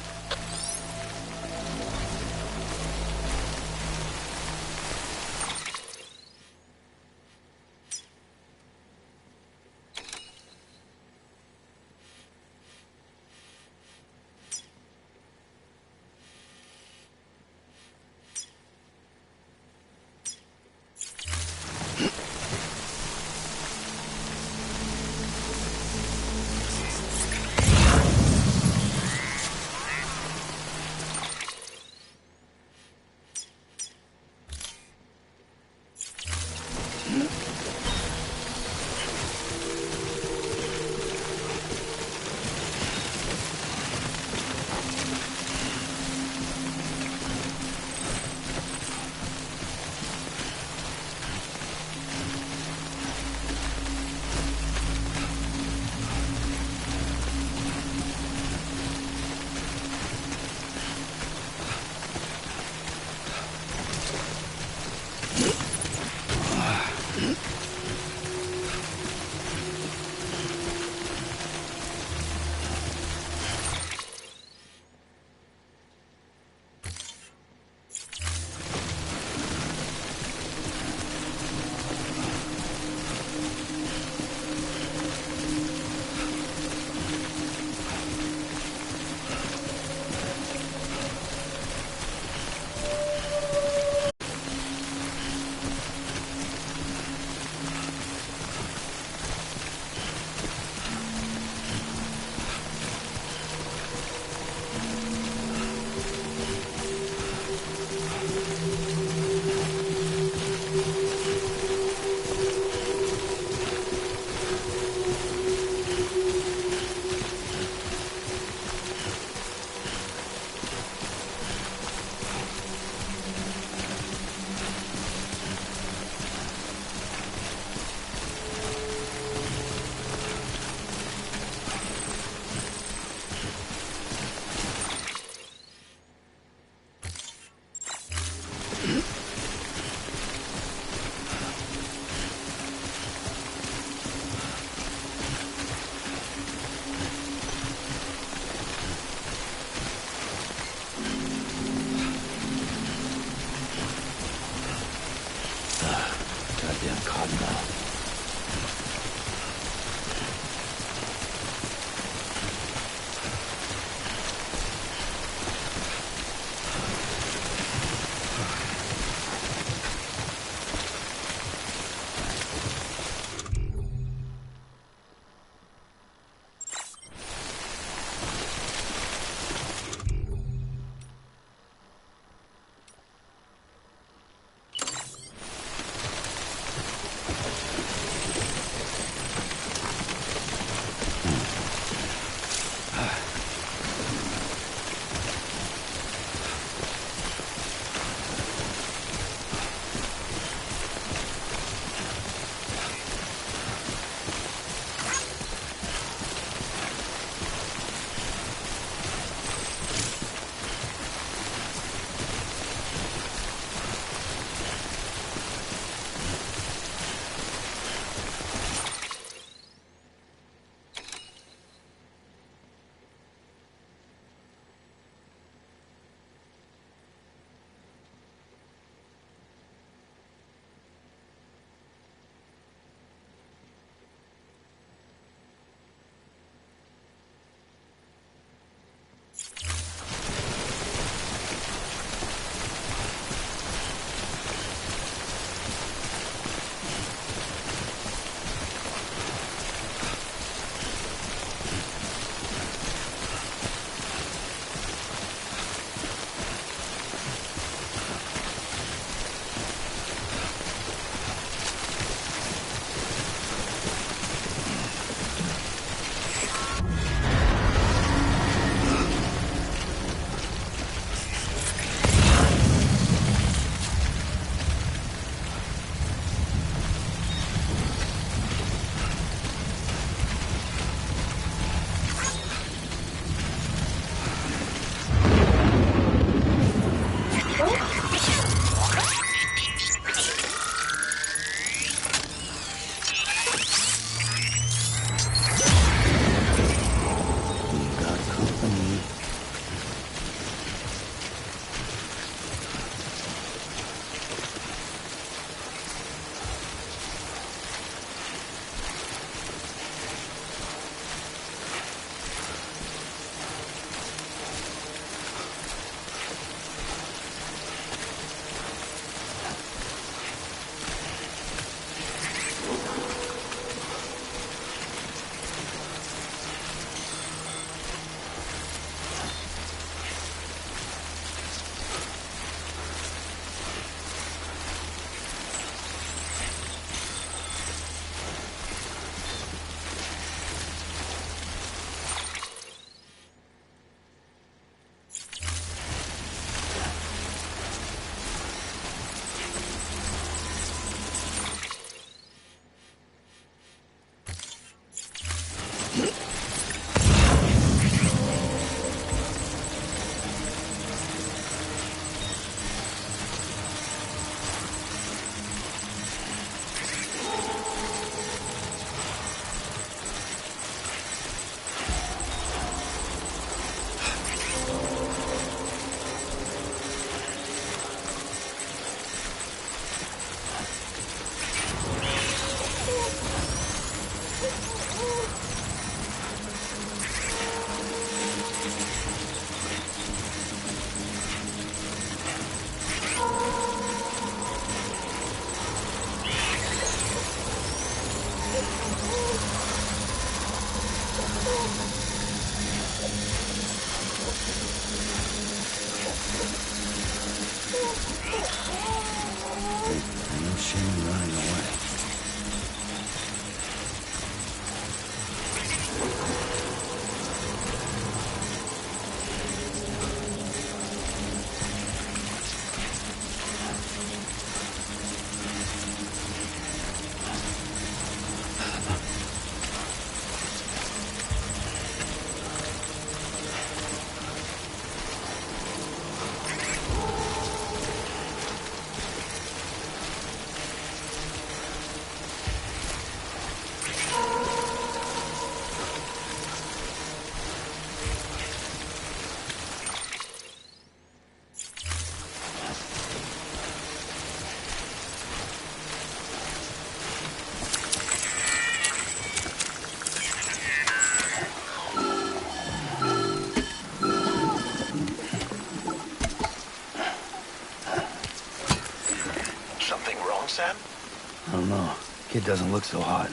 Kid doesn't look so hot.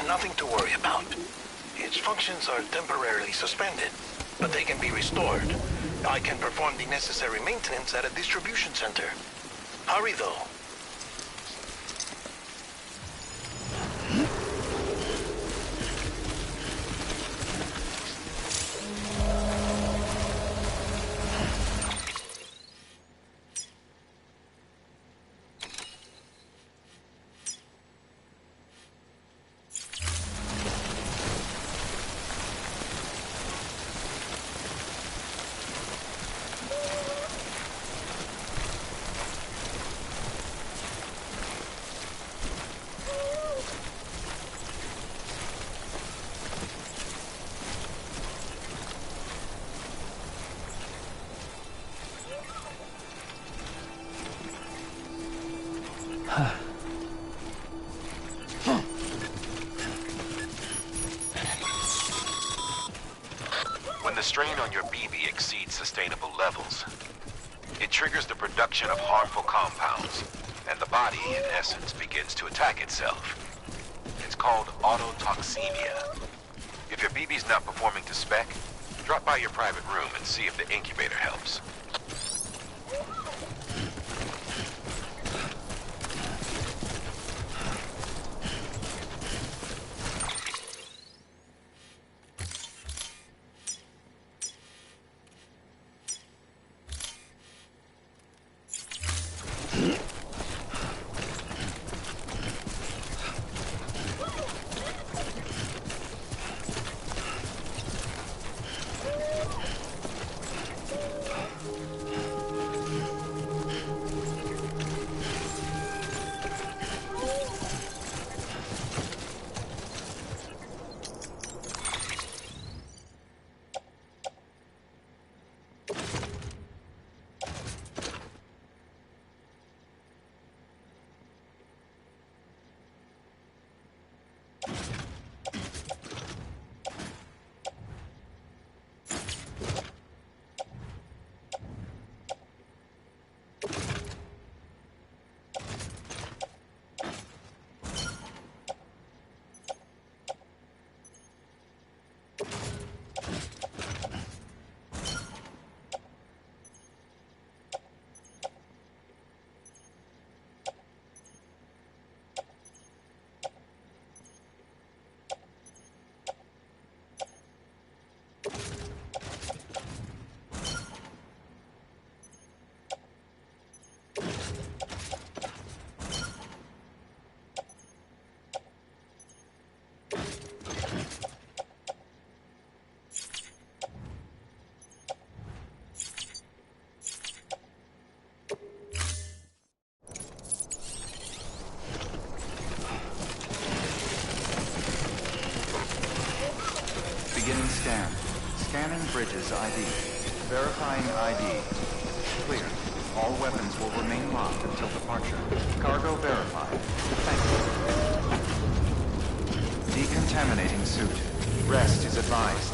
Nothing to worry about. Its functions are temporarily suspended, but they can be restored. I can perform the necessary maintenance at a distribution center. Hurry, though. When the strain on your BB exceeds sustainable levels, it triggers the production of harmful compounds, and the body, in essence, begins to attack itself. It's called autotoxemia. If your BB's not performing to spec, drop by your private room and see if the incubator helps. Beginning scan. Scanning Bridges ID. Verifying ID. Clear. All weapons will remain locked until departure. Cargo verified. Thank you. Decontaminating suit. Rest is advised.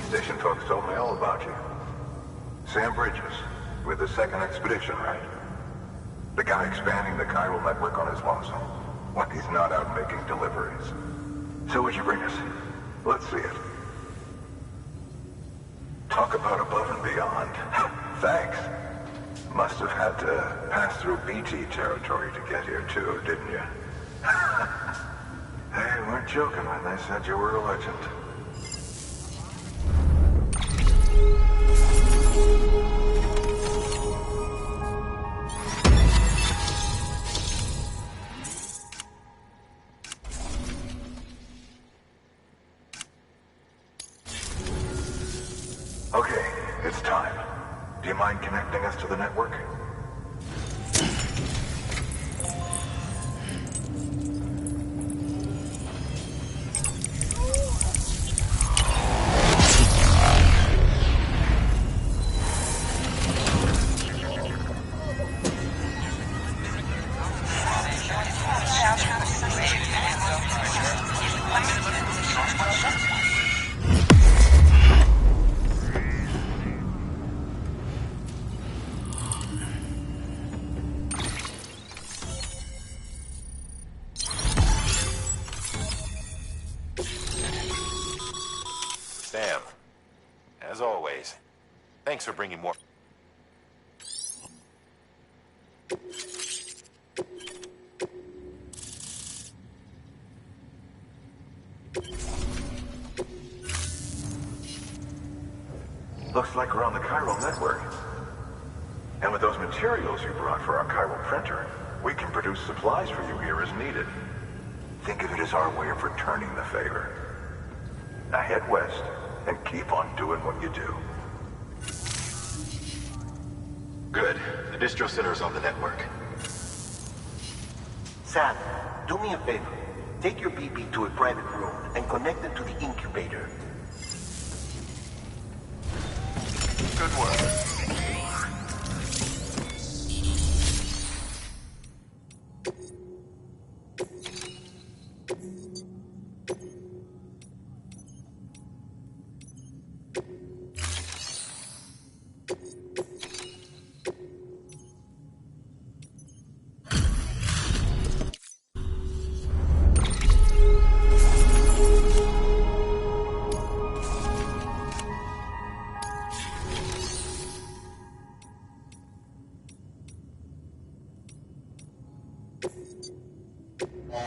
Station folks told me all about you. Sam Bridges, with the second expedition, right? The guy expanding the chiral network on his lonesome. When he's not out making deliveries. So what'd you bring us? Let's see it. Talk about above and beyond. Thanks. Must have had to pass through BT territory to get here too, didn't you? They weren't joking when they said you were a legend. it's time. Do you mind connecting us to the network? Sam, as always, thanks for bringing more. Looks like we're on the chiral network. And with those materials you brought for our chiral printer, we can produce supplies for you here as needed. Think of it as our way of returning the favor. Now head west and keep on doing what you do. Good. The distro center is on the network. Sam, do me a favor. Take your BB to a private room and connect it to the incubator. Good work.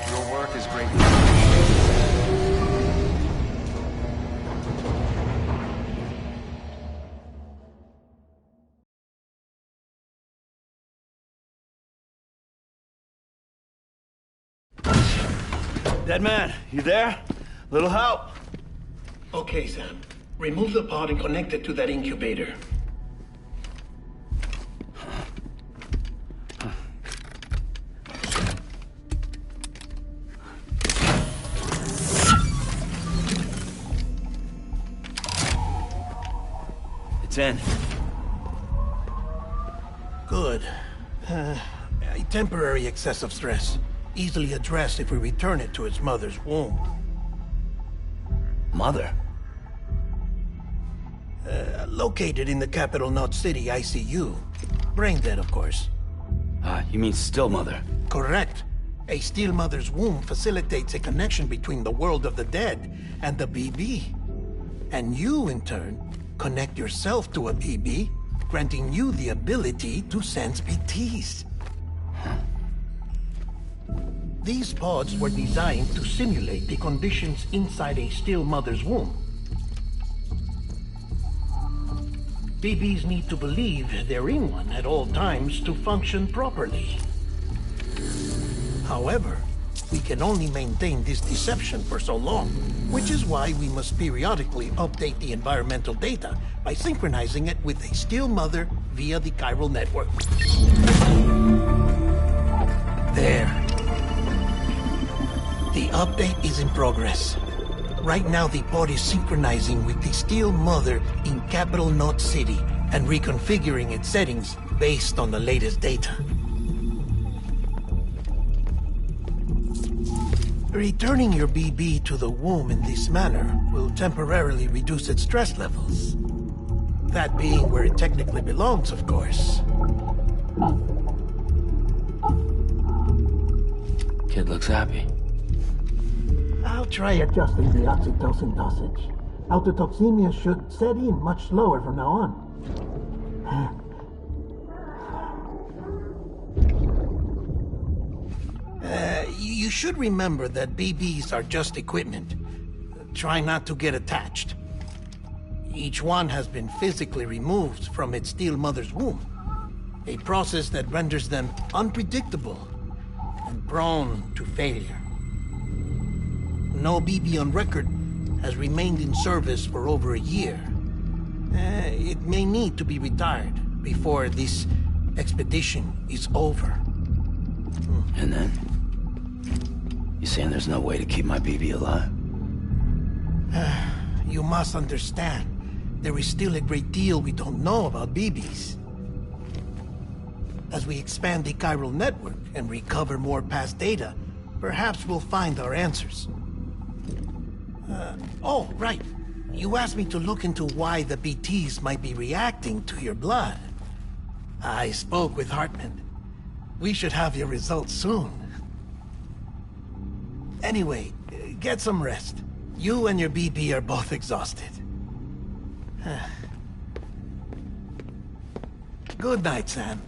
Your work is great. Dead man, you there? Little help? Okay, Sam. Remove the pod and connect it to that incubator. It's in. Good. A temporary excess of stress. Easily addressed if we return it to its mother's womb. Mother? Located in the Capital Knot City ICU. Brain dead, of course. You mean still mother? Correct. A steel mother's womb facilitates a connection between the world of the dead and the BB. And you, in turn, connect yourself to a BB, granting you the ability to sense BTs. These pods were designed to simulate the conditions inside a still mother's womb. BBs need to believe they're in one at all times to function properly. However, we can only maintain this deception for so long, which is why we must periodically update the environmental data by synchronizing it with a still mother via the chiral network. There. The update is in progress. Right now, the pod is synchronizing with the steel mother in Capital Knot City and reconfiguring its settings based on the latest data. Returning your BB to the womb in this manner will temporarily reduce its stress levels. That being where it technically belongs, of course. Kid looks happy. I'll try adjusting the oxytocin dosage. Autotoxemia should set in much slower from now on. You should remember that BBs are just equipment. Try not to get attached. Each one has been physically removed from its steel mother's womb. A process that renders them unpredictable and prone to failure. No BB on record has remained in service for over a year. It may need to be retired before this expedition is over. And then? You saying there's no way to keep my BB alive? You must understand, there is still a great deal we don't know about BBs. As we expand the chiral network and recover more past data, perhaps we'll find our answers. Oh, right. You asked me to look into why the BTs might be reacting to your blood. I spoke with Hartman. We should have your results soon. Anyway, get some rest. You and your BB are both exhausted. Good night, Sam.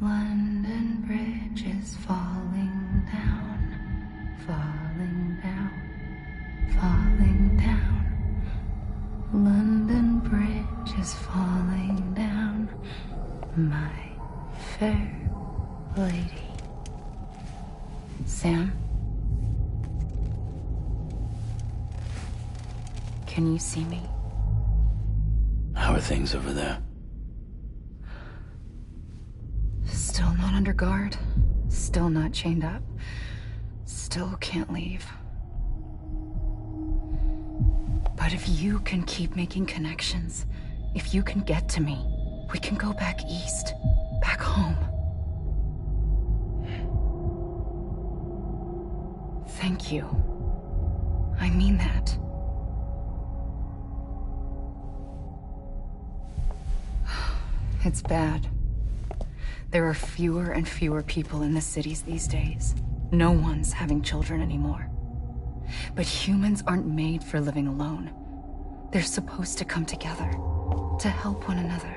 London Bridge is falling down, falling down, falling down. London Bridge is falling down, my fair lady. Sam? Can you see me? How are things over there? Still not under guard. Still not chained up. Still can't leave. But if you can keep making connections, if you can get to me, we can go back east. Back home. Thank you. I mean that. It's bad. There are fewer and fewer people in the cities these days. No one's having children anymore. But humans aren't made for living alone. They're supposed to come together, to help one another.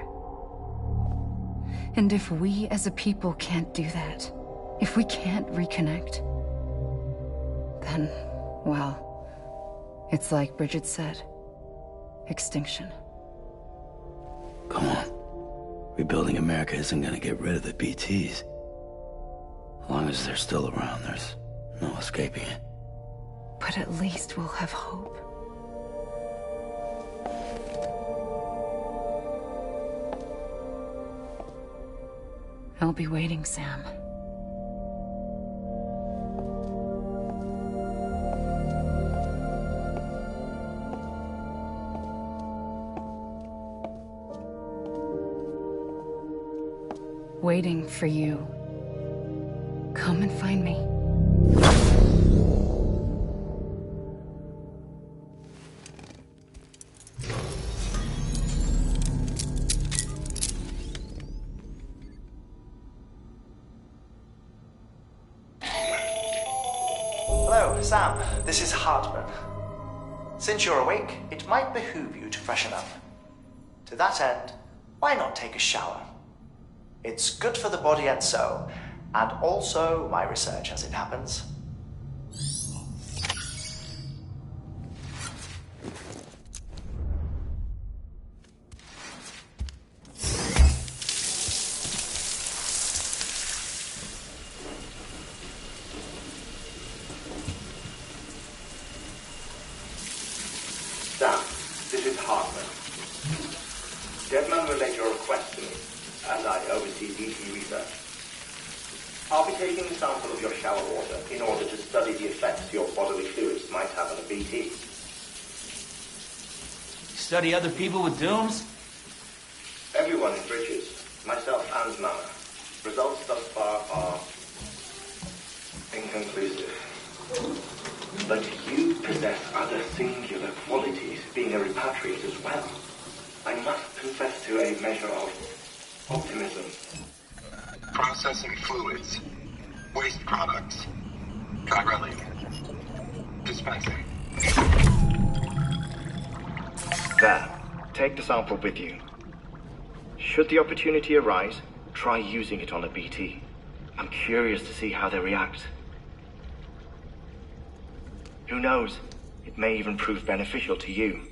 And if we as a people can't do that, if we can't reconnect, then, well, it's like Bridget said, extinction. Come on. Rebuilding America isn't gonna get rid of the BTs. As long as they're still around, there's no escaping it. But at least we'll have hope. I'll be waiting, Sam. Waiting for you. Come and find me. Hello, Sam. This is Hartman. Since you're awake, it might behoove you to freshen up. To that end, why not take a shower? It's good for the body and soul, and also my research as it happens. Sam, this is Hartman. Deadman relayed your request to me, as I oversee BT research. I'll be taking a sample of your shower water in order to study the effects your bodily fluids might have on a BT. Study other people with dooms? Everyone in Bridges, myself and Mama. Results thus far are inconclusive. But you possess other singular qualities, being a repatriate as well. I must confess to a measure of optimism. Processing fluids. Waste products. Chiralium. Dispensing. There. Take the sample with you. Should the opportunity arise, try using it on a BT. I'm curious to see how they react. Who knows? It may even prove beneficial to you.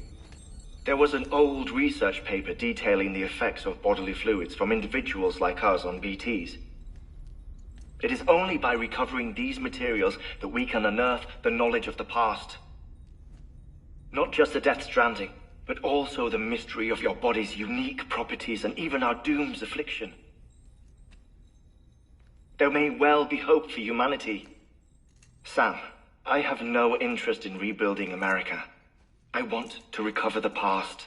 There was an old research paper detailing the effects of bodily fluids from individuals like us on BTs. It is only by recovering these materials that we can unearth the knowledge of the past. Not just the Death Stranding, but also the mystery of your body's unique properties and even our doom's affliction. There may well be hope for humanity. Sam, I have no interest in rebuilding America. I want to recover the past.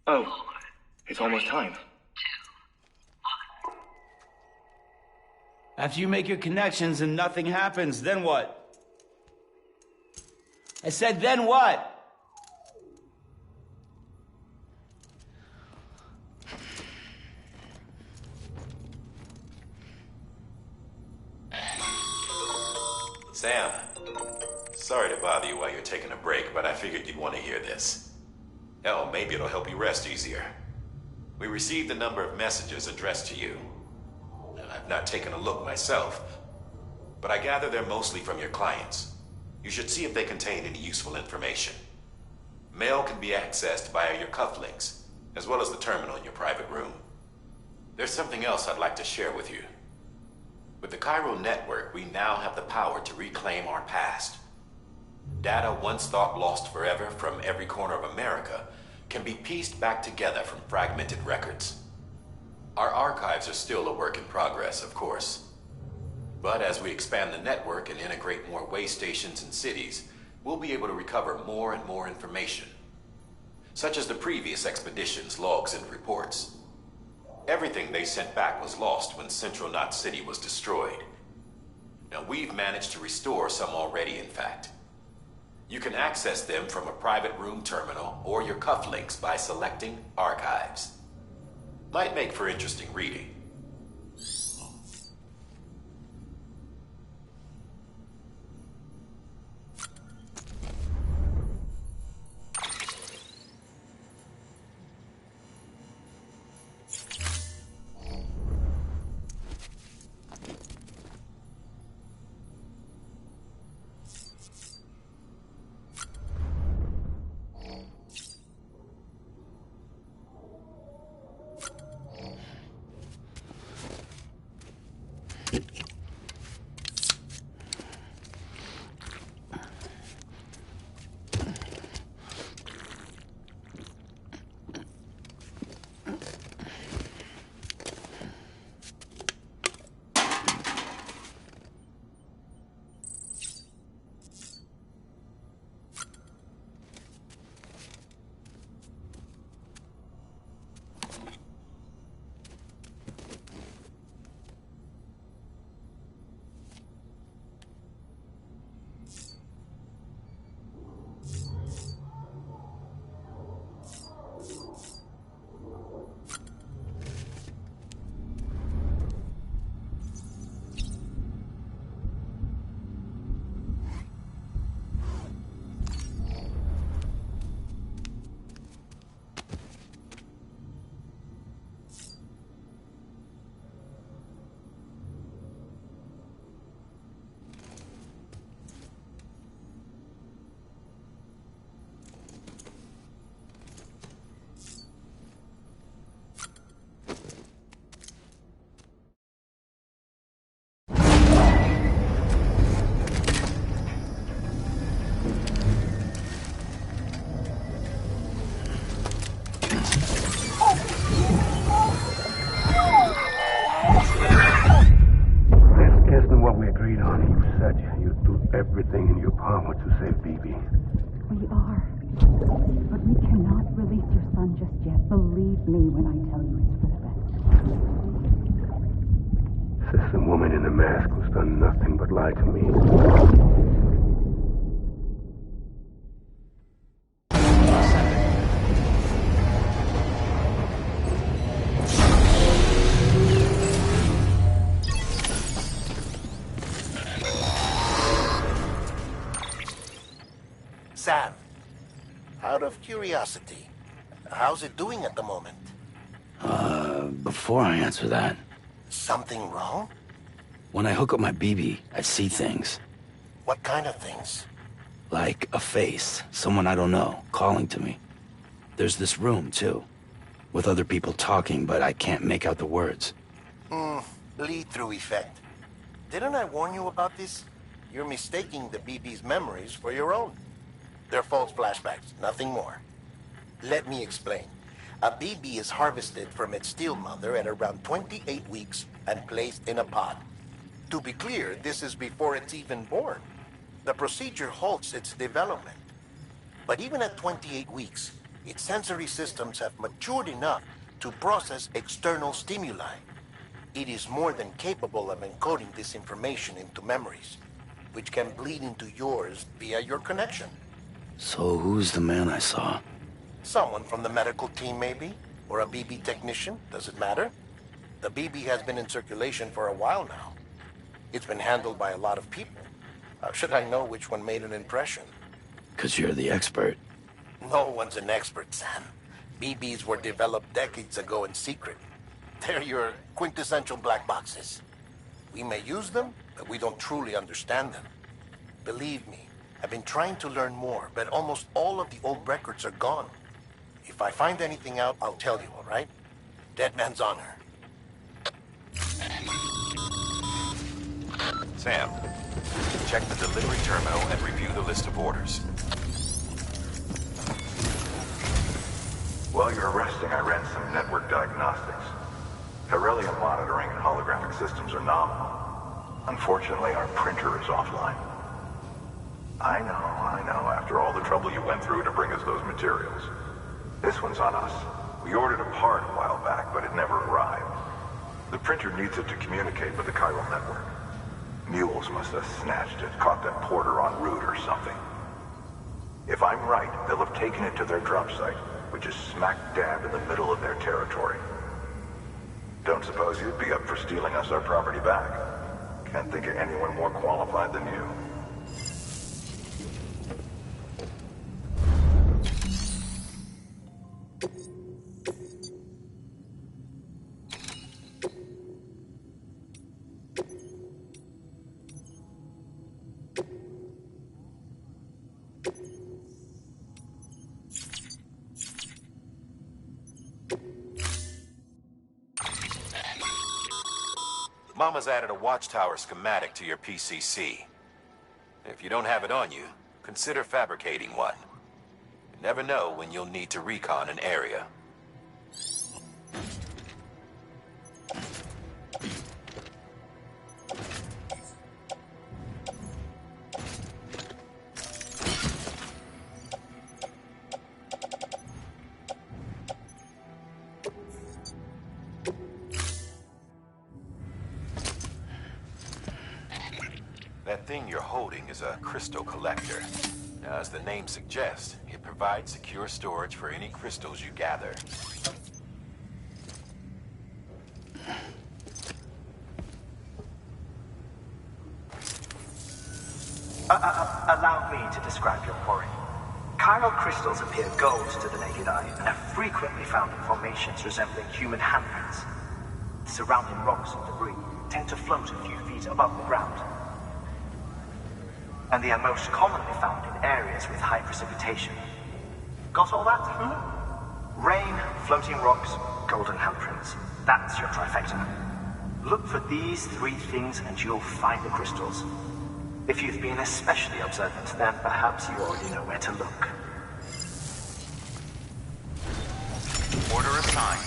5, 4, oh, it's almost time. 2, 1. After you make your connections and nothing happens, then what? I said, then what? Sam, sorry to bother you while you're taking a break, but I figured you'd want to hear this. Hell, maybe it'll help you rest easier. We received a number of messages addressed to you. I've not taken a look myself, but I gather they're mostly from your clients. You should see if they contain any useful information. Mail can be accessed via your cufflinks, as well as the terminal in your private room. There's something else I'd like to share with you. With the Chiral Network, we now have the power to reclaim our past. Data once thought lost forever from every corner of America can be pieced back together from fragmented records. Our archives are still a work in progress, of course. But as we expand the network and integrate more way stations and cities, we'll be able to recover more and more information, such as the previous expedition's logs and reports. Everything they sent back was lost when Central Knot City was destroyed. Now, we've managed to restore some already, in fact. You can access them from a private room terminal or your cufflinks by selecting Archives. Might make for interesting reading. Everything in your power to save BB. We are. But we cannot release your son just yet. Believe me when I tell you it's for the best. Says the woman in the mask who's done nothing but lie to me. Sam, Out of curiosity, how's it doing at the moment? Before I answer that... Something wrong? When I hook up my BB, I see things. What kind of things? Like a face, someone I don't know, calling to me. There's this room, too, with other people talking, but I can't make out the words. Bleed-through effect. Didn't I warn you about this? You're mistaking the BB's memories for your own. They're false flashbacks, nothing more. Let me explain. A BB is harvested from its steel mother at around 28 weeks and placed in a pod. To be clear, this is before it's even born. The procedure halts its development. But even at 28 weeks, its sensory systems have matured enough to process external stimuli. It is more than capable of encoding this information into memories, which can bleed into yours via your connection. So who's the man I saw? Someone from the medical team, maybe? Or a BB technician? Does it matter? The BB has been in circulation for a while now. It's been handled by a lot of people. How should I know which one made an impression? 'Cause you're the expert. No one's an expert, Sam. BBs were developed decades ago in secret. They're your quintessential black boxes. We may use them, but we don't truly understand them. Believe me, I've been trying to learn more, but almost all of the old records are gone. If I find anything out, I'll tell you, all right? Dead man's honor. Sam, check the delivery terminal and review the list of orders. While you're resting, I ran some network diagnostics. Beryllium monitoring and holographic systems are nominal. Unfortunately, our printer is offline. I know, after all the trouble you went through to bring us those materials. This one's on us. We ordered a part a while back, but it never arrived. The printer needs it to communicate with the chiral network. Mules must have snatched it, caught that porter en route or something. If I'm right, they'll have taken it to their drop site, which is smack dab in the middle of their territory. Don't suppose you'd be up for stealing us our property back? Can't think of anyone more qualified than you. Mama's added a watchtower schematic to your PCC. If you don't have it on you, consider fabricating one. You never know when you'll need to recon an area. That thing you're holding is a crystal collector. Now, as the name suggests, it provides secure storage for any crystals you gather. Allow me to describe your quarry. Chiral crystals appear gold to the naked eye and are frequently found in formations resembling human handprints. The surrounding rocks and debris tend to float a few feet above the ground. And they are most commonly found in areas with high precipitation. Got all that? Rain, floating rocks, golden handprints. That's your trifecta. Look for these three things and you'll find the crystals. If you've been especially observant, then perhaps you already know where to look. Order assigned.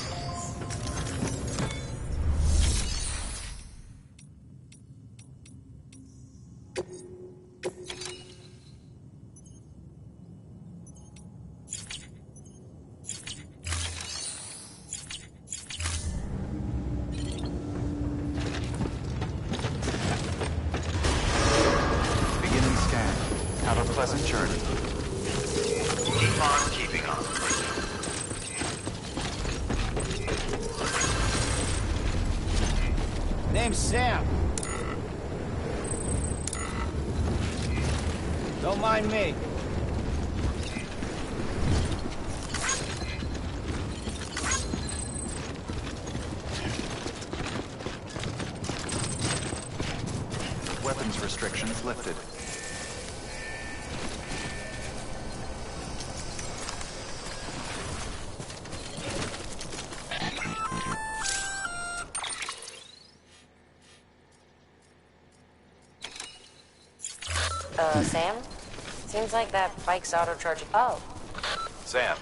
Pleasant journey. Keep on keeping on. Name's Sam. Don't mind me. restrictions lifted. Sam? Seems like that bike's auto-charging. Oh. Sam,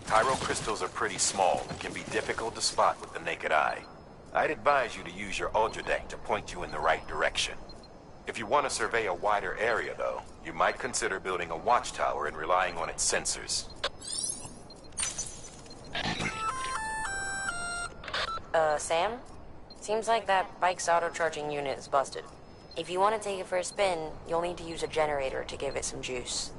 chiral crystals are pretty small and can be difficult to spot with the naked eye. I'd advise you to use your Ultradeck to point you in the right direction. If you want to survey a wider area, though, you might consider building a watchtower and relying on its sensors. Sam? Seems like that bike's auto-charging unit is busted. If you want to take it for a spin, you'll need to use a generator to give it some juice.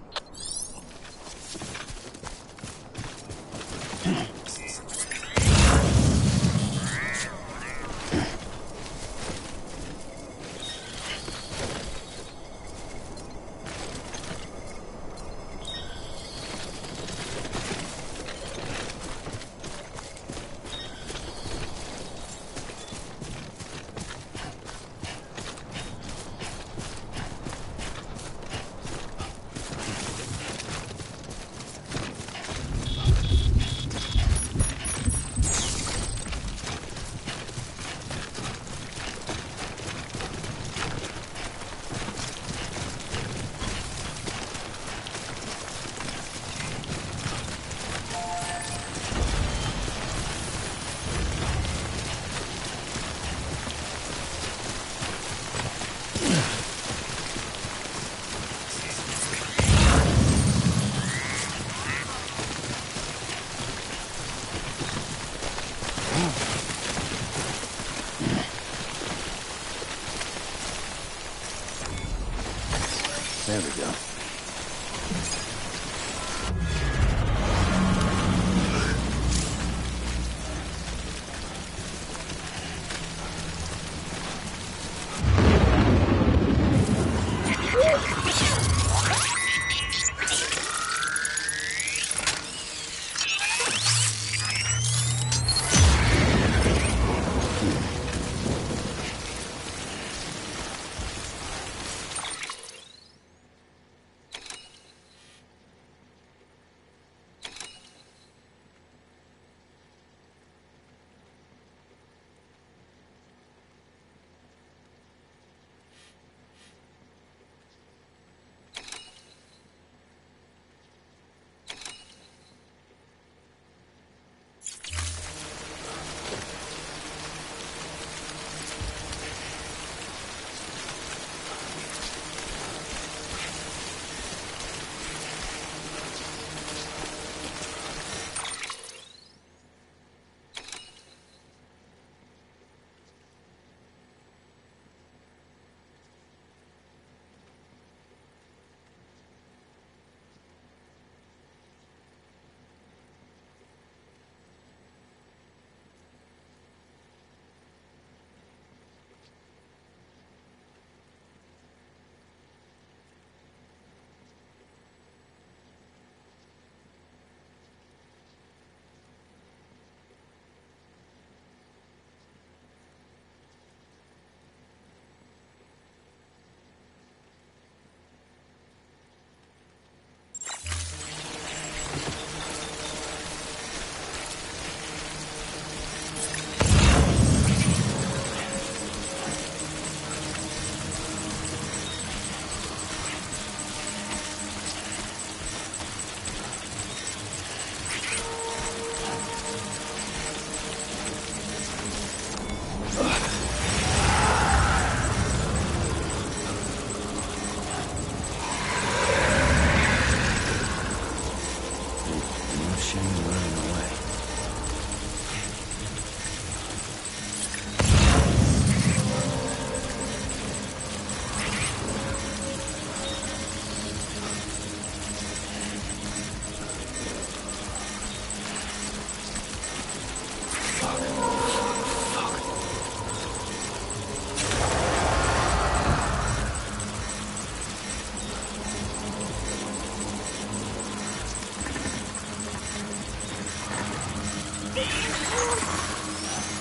There we go.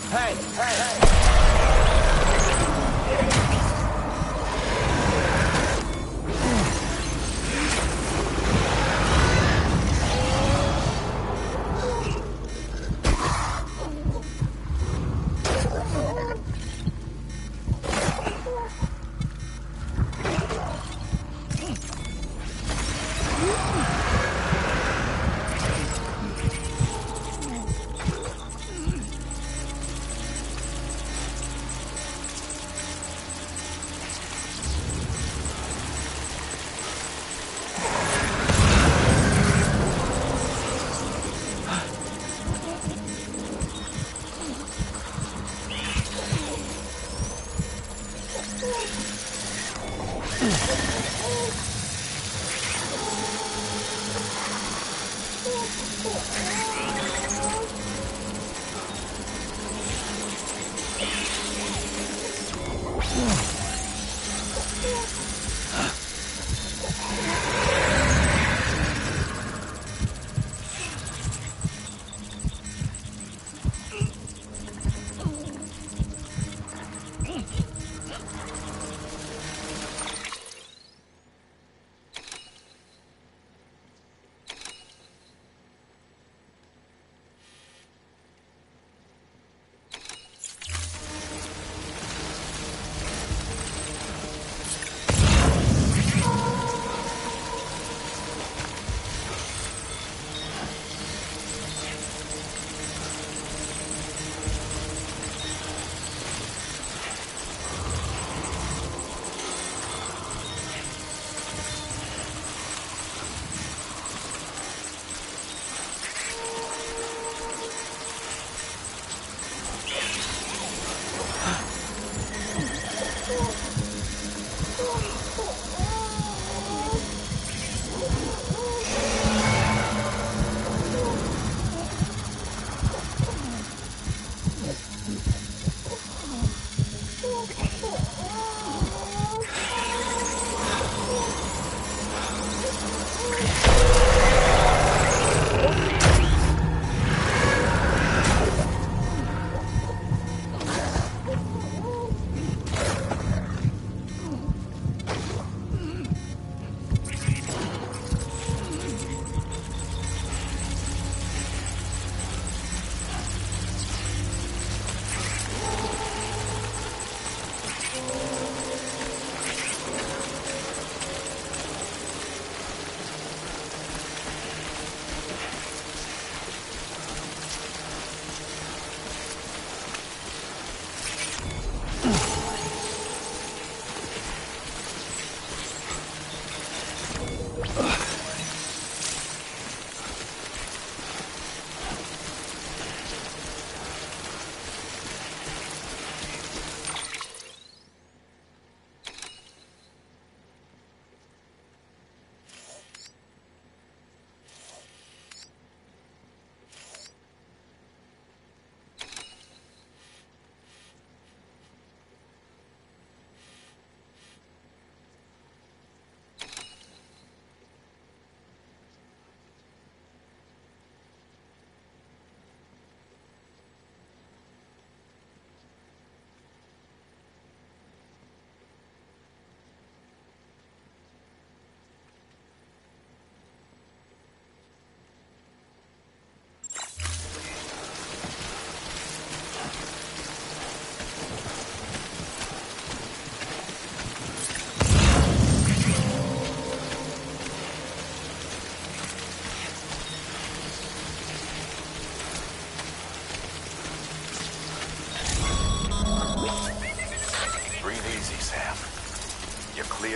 Hey!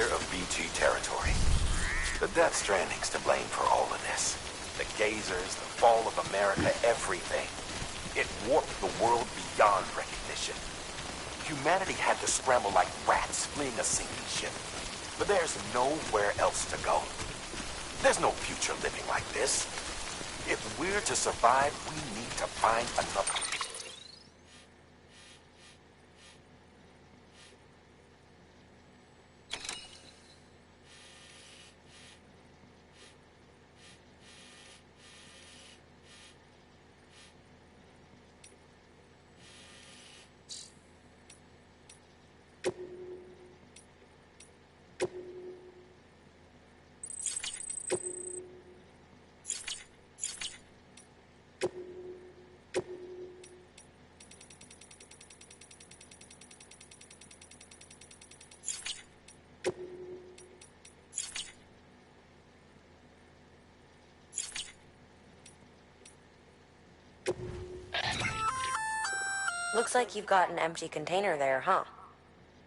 clear of BT territory. The Death Stranding's to blame for all of this. The Gazers, the fall of America, everything. It warped the world beyond recognition. Humanity had to scramble like rats fleeing a sinking ship. But there's nowhere else to go. There's no future living like this. If we're to survive, we need to find another. Looks like you've got an empty container there, huh?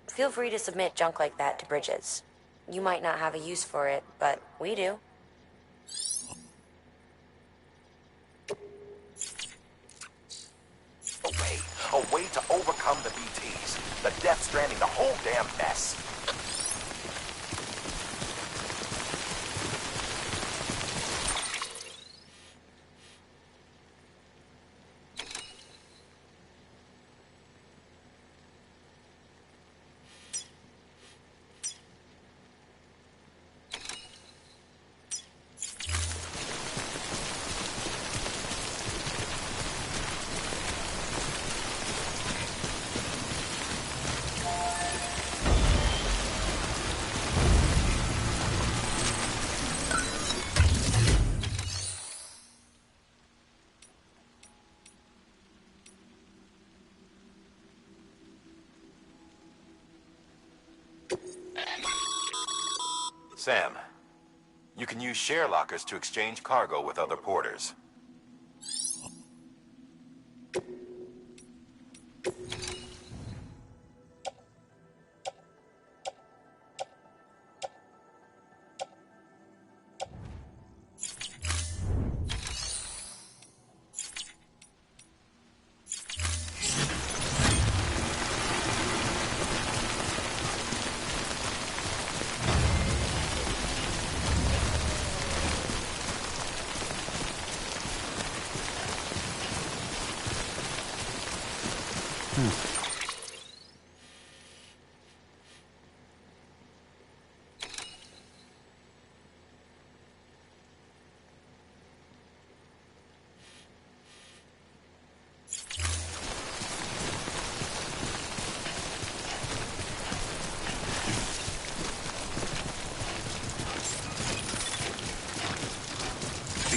Feel free to submit junk like that to Bridges. You might not have a use for it, but we do. A way to overcome the BTs. The Death Stranding, the whole damn mess. Sam, you can use share lockers to exchange cargo with other porters.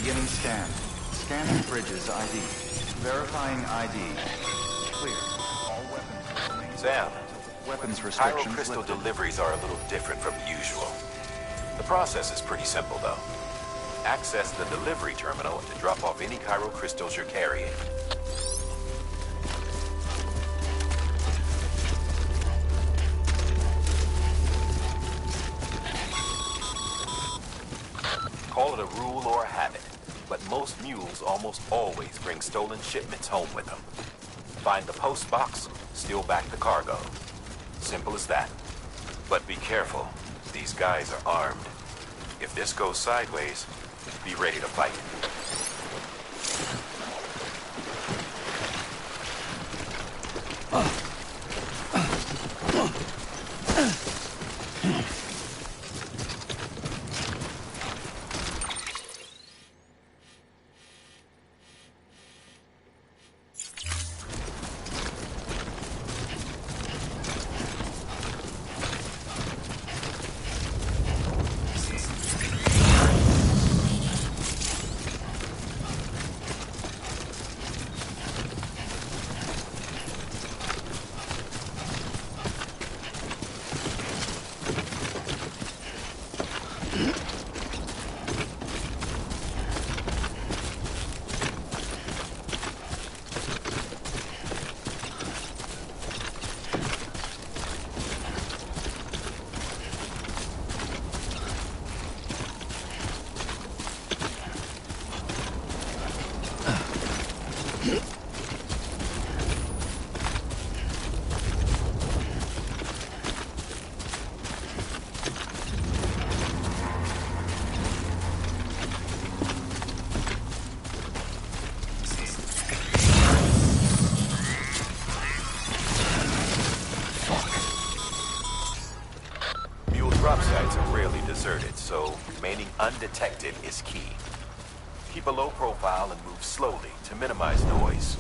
Beginning scan. Scanning Bridges ID. Verifying ID. Clear. All weapons. Sam, Weapons Pyro restrictions crystal lifted. deliveries are a little different from usual. The process is pretty simple, though. Access the delivery terminal to drop off any Pyro crystals you're carrying. Call it a rule or a habit, but most mules almost always bring stolen shipments home with them. Find the post box, steal back the cargo. Simple as that. But be careful. These guys are armed. If this goes sideways, be ready to fight. remaining undetected is key. Keep a low profile and move slowly to minimize noise.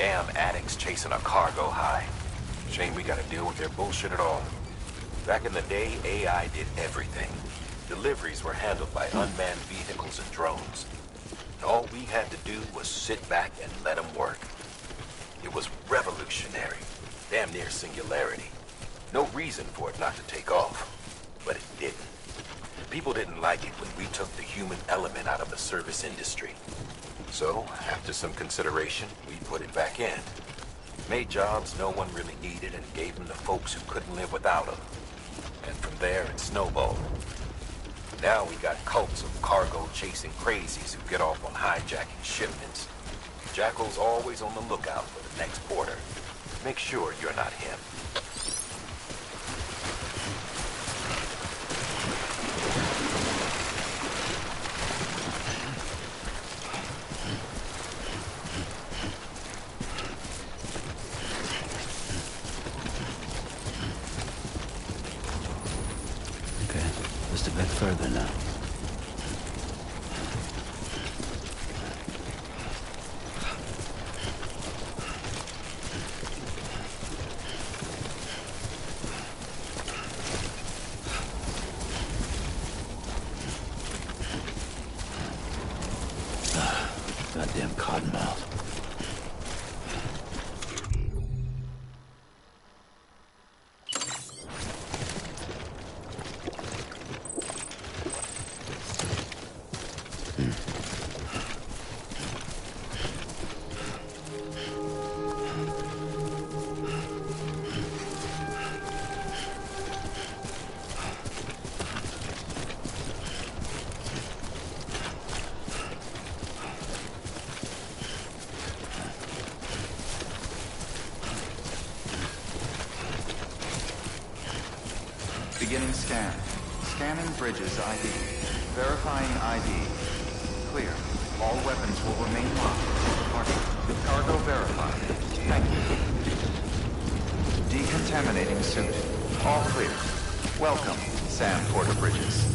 damn addicts chasing a cargo high. Shame we gotta deal with their bullshit at all. Back in the day, AI did everything. Deliveries were handled by unmanned vehicles and drones. And all we had to do was sit back and let them work. It was revolutionary, damn near singularity. No reason for it not to take off, but it didn't. People didn't like it when we took the human element out of the service industry. So, after some consideration, we put it back in. Made jobs no one really needed and gave them to folks who couldn't live without them. And from there, it snowballed. Now we got cults of cargo-chasing crazies who get off on hijacking shipments. Jackal's always on the lookout for the next porter. Make sure you're not him. Just a bit further now. Goddamn cottonmouth. Beginning scan. Scanning Bridges ID. Verifying ID. Clear. All weapons will remain locked. Cargo verified. Thank you. Decontaminating suit. All clear. Welcome, Sam Porter Bridges.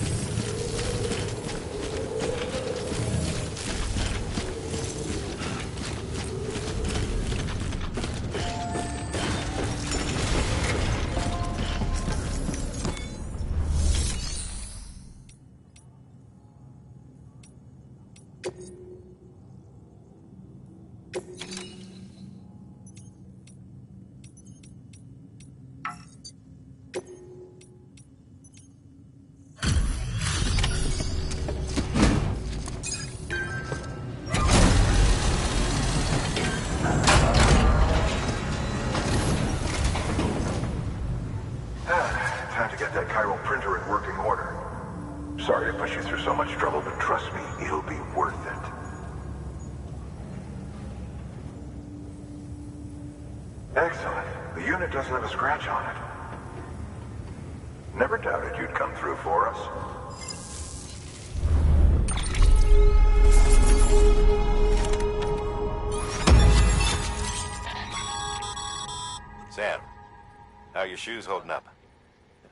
Time to get that chiral printer in working order. Sorry to push you through so much trouble, but trust me, it'll be worth it. Excellent. The unit doesn't have a scratch on it. Never doubted you'd come through for us. Sam, how are your shoes holding up?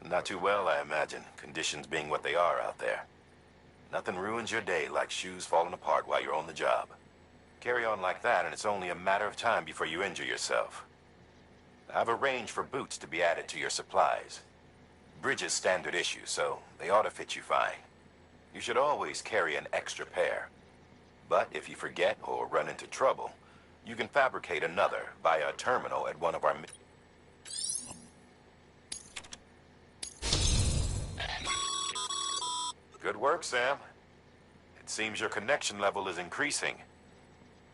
Not too well, I imagine, conditions being what they are out there. Nothing ruins your day like shoes falling apart while you're on the job. Carry on like that, and it's only a matter of time before you injure yourself. I've arranged for boots to be added to your supplies. Bridges standard issue, so they ought to fit you fine. You should always carry an extra pair. But if you forget or run into trouble, you can fabricate another via a terminal at one of our... Good work, Sam. It seems your connection level is increasing.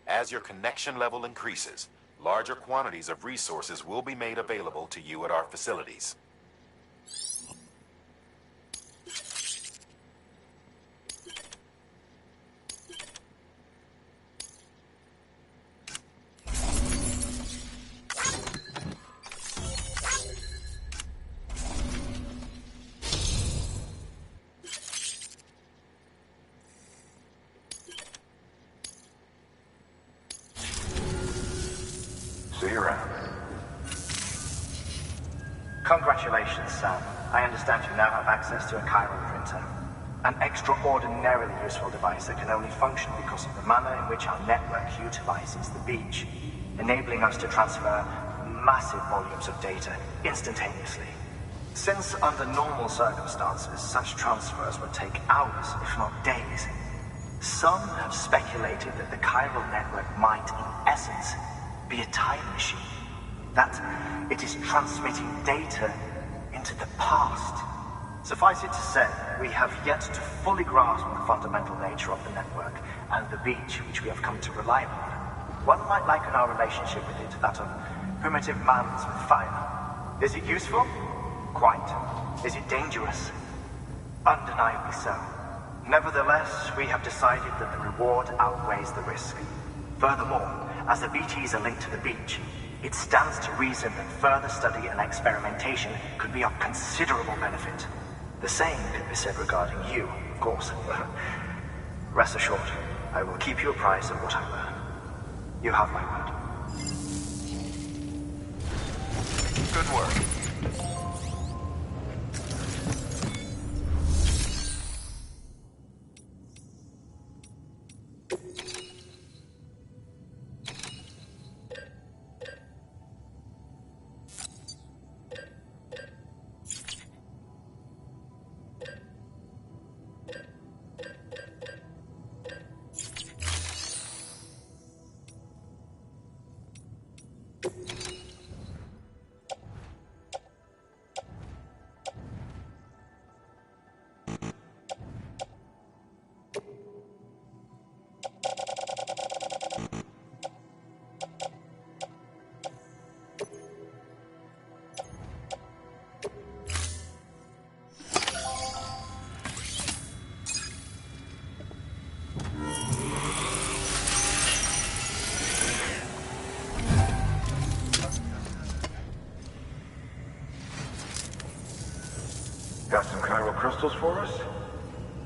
As your connection level increases, larger quantities of resources will be made available to you at our facilities. See you around. Congratulations, Sam. I understand you now have access to a chiral printer. An extraordinarily useful device that can only function because of the manner in which our network utilizes the beach. enabling us to transfer massive volumes of data instantaneously. Since under normal circumstances, such transfers would take hours, if not days, some have speculated that the chiral network might, in essence, be a time machine. That it is transmitting data into the past. Suffice it to say, we have yet to fully grasp the fundamental nature of the network and the beach which we have come to rely upon. One might liken our relationship with it to that of primitive mans with fire. Is it useful? Quite. Is it dangerous? Undeniably so. Nevertheless, we have decided that the reward outweighs the risk. Furthermore, as the BTs are linked to the beach, it stands to reason that further study and experimentation could be of considerable benefit. The same could be said regarding you, of course. Rest assured, I will keep you apprised of what I learn. You have my word. Good work. Got some chiral crystals for us?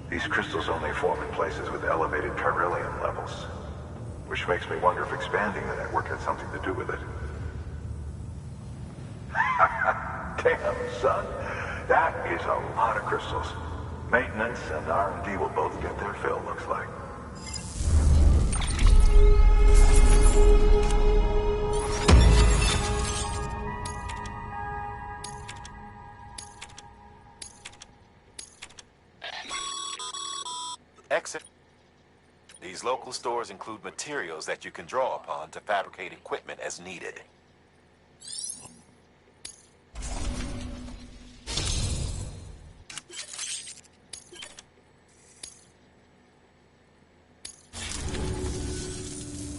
These crystals only form in places with elevated chiralium levels. Which makes me wonder if expanding the network had something to do with it. Damn, son. That is a lot of crystals. Maintenance and R&D will both get their fill, looks like. Exit. These local stores include materials that you can draw upon to fabricate equipment as needed.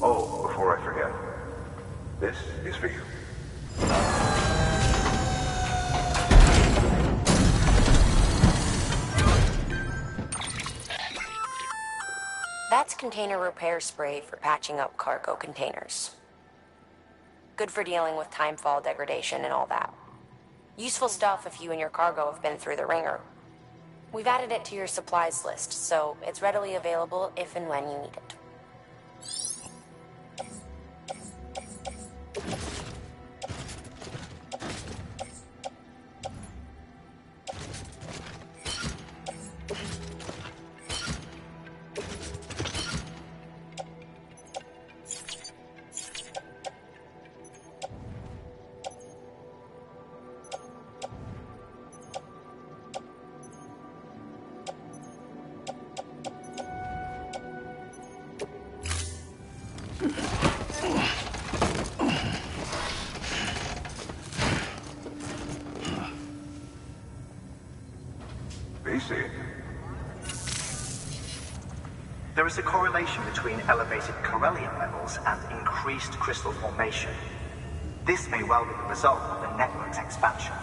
Oh, before I forget, this is for you. That's container repair spray for patching up cargo containers. Good for dealing with timefall degradation and all that. Useful stuff if you and your cargo have been through the ringer. We've added it to your supplies list, so it's readily available if and when you need it. There is a correlation between elevated chiralium levels and increased crystal formation. This may well be the result of the network's expansion.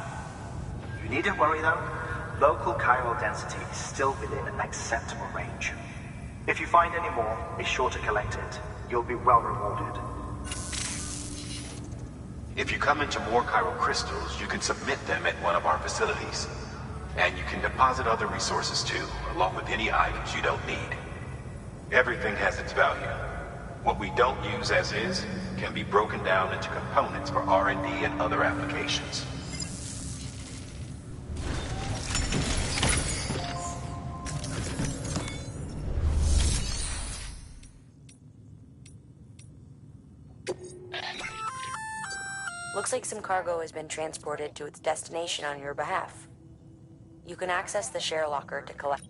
You needn't worry though. Local chiral density is still within an acceptable range. If you find any more, be sure to collect it. You'll be well rewarded. If you come into more chiral crystals, you can submit them at one of our facilities. And you can deposit other resources too, along with any items you don't need. Everything has its value. What we don't use as is can be broken down into components for R&D and other applications. Looks like some cargo has been transported to its destination on your behalf. You can access the share locker to collect.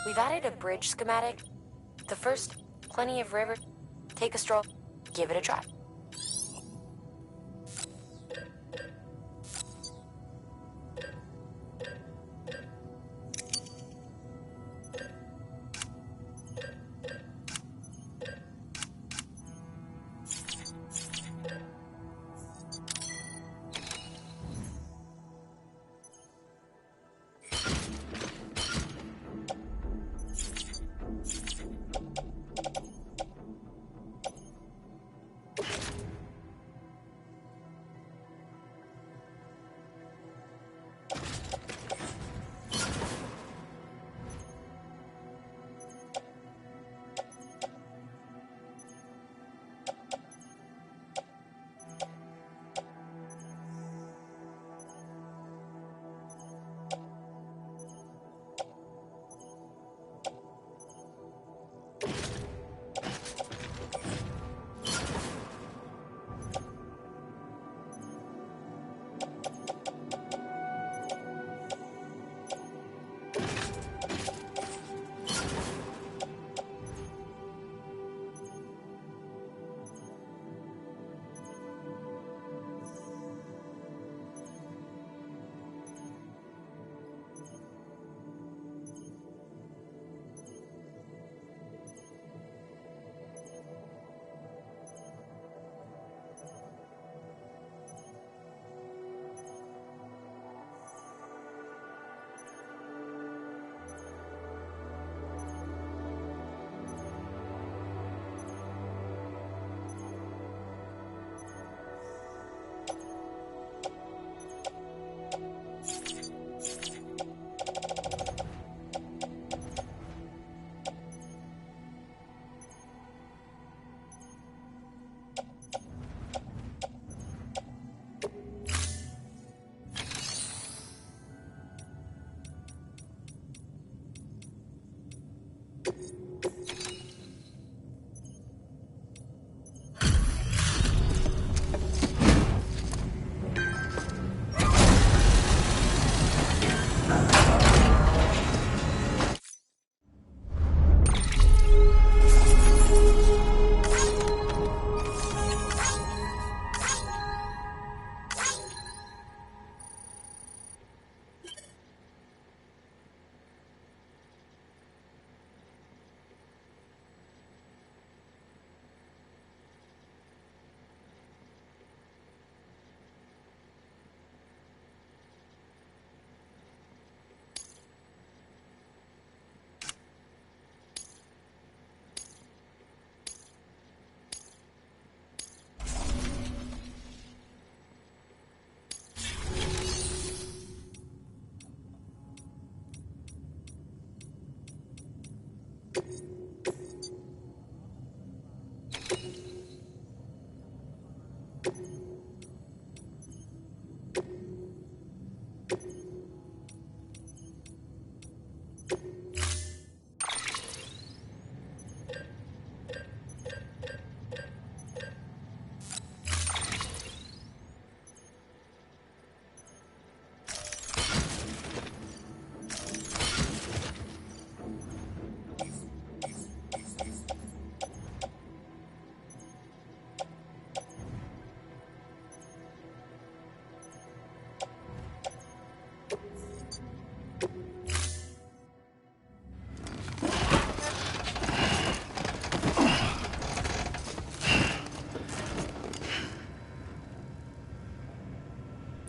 We've added a bridge schematic. The first, plenty of river. Take a stroll. Give it a try.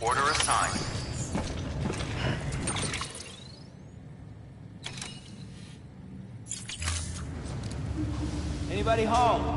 Order assigned. Anybody home?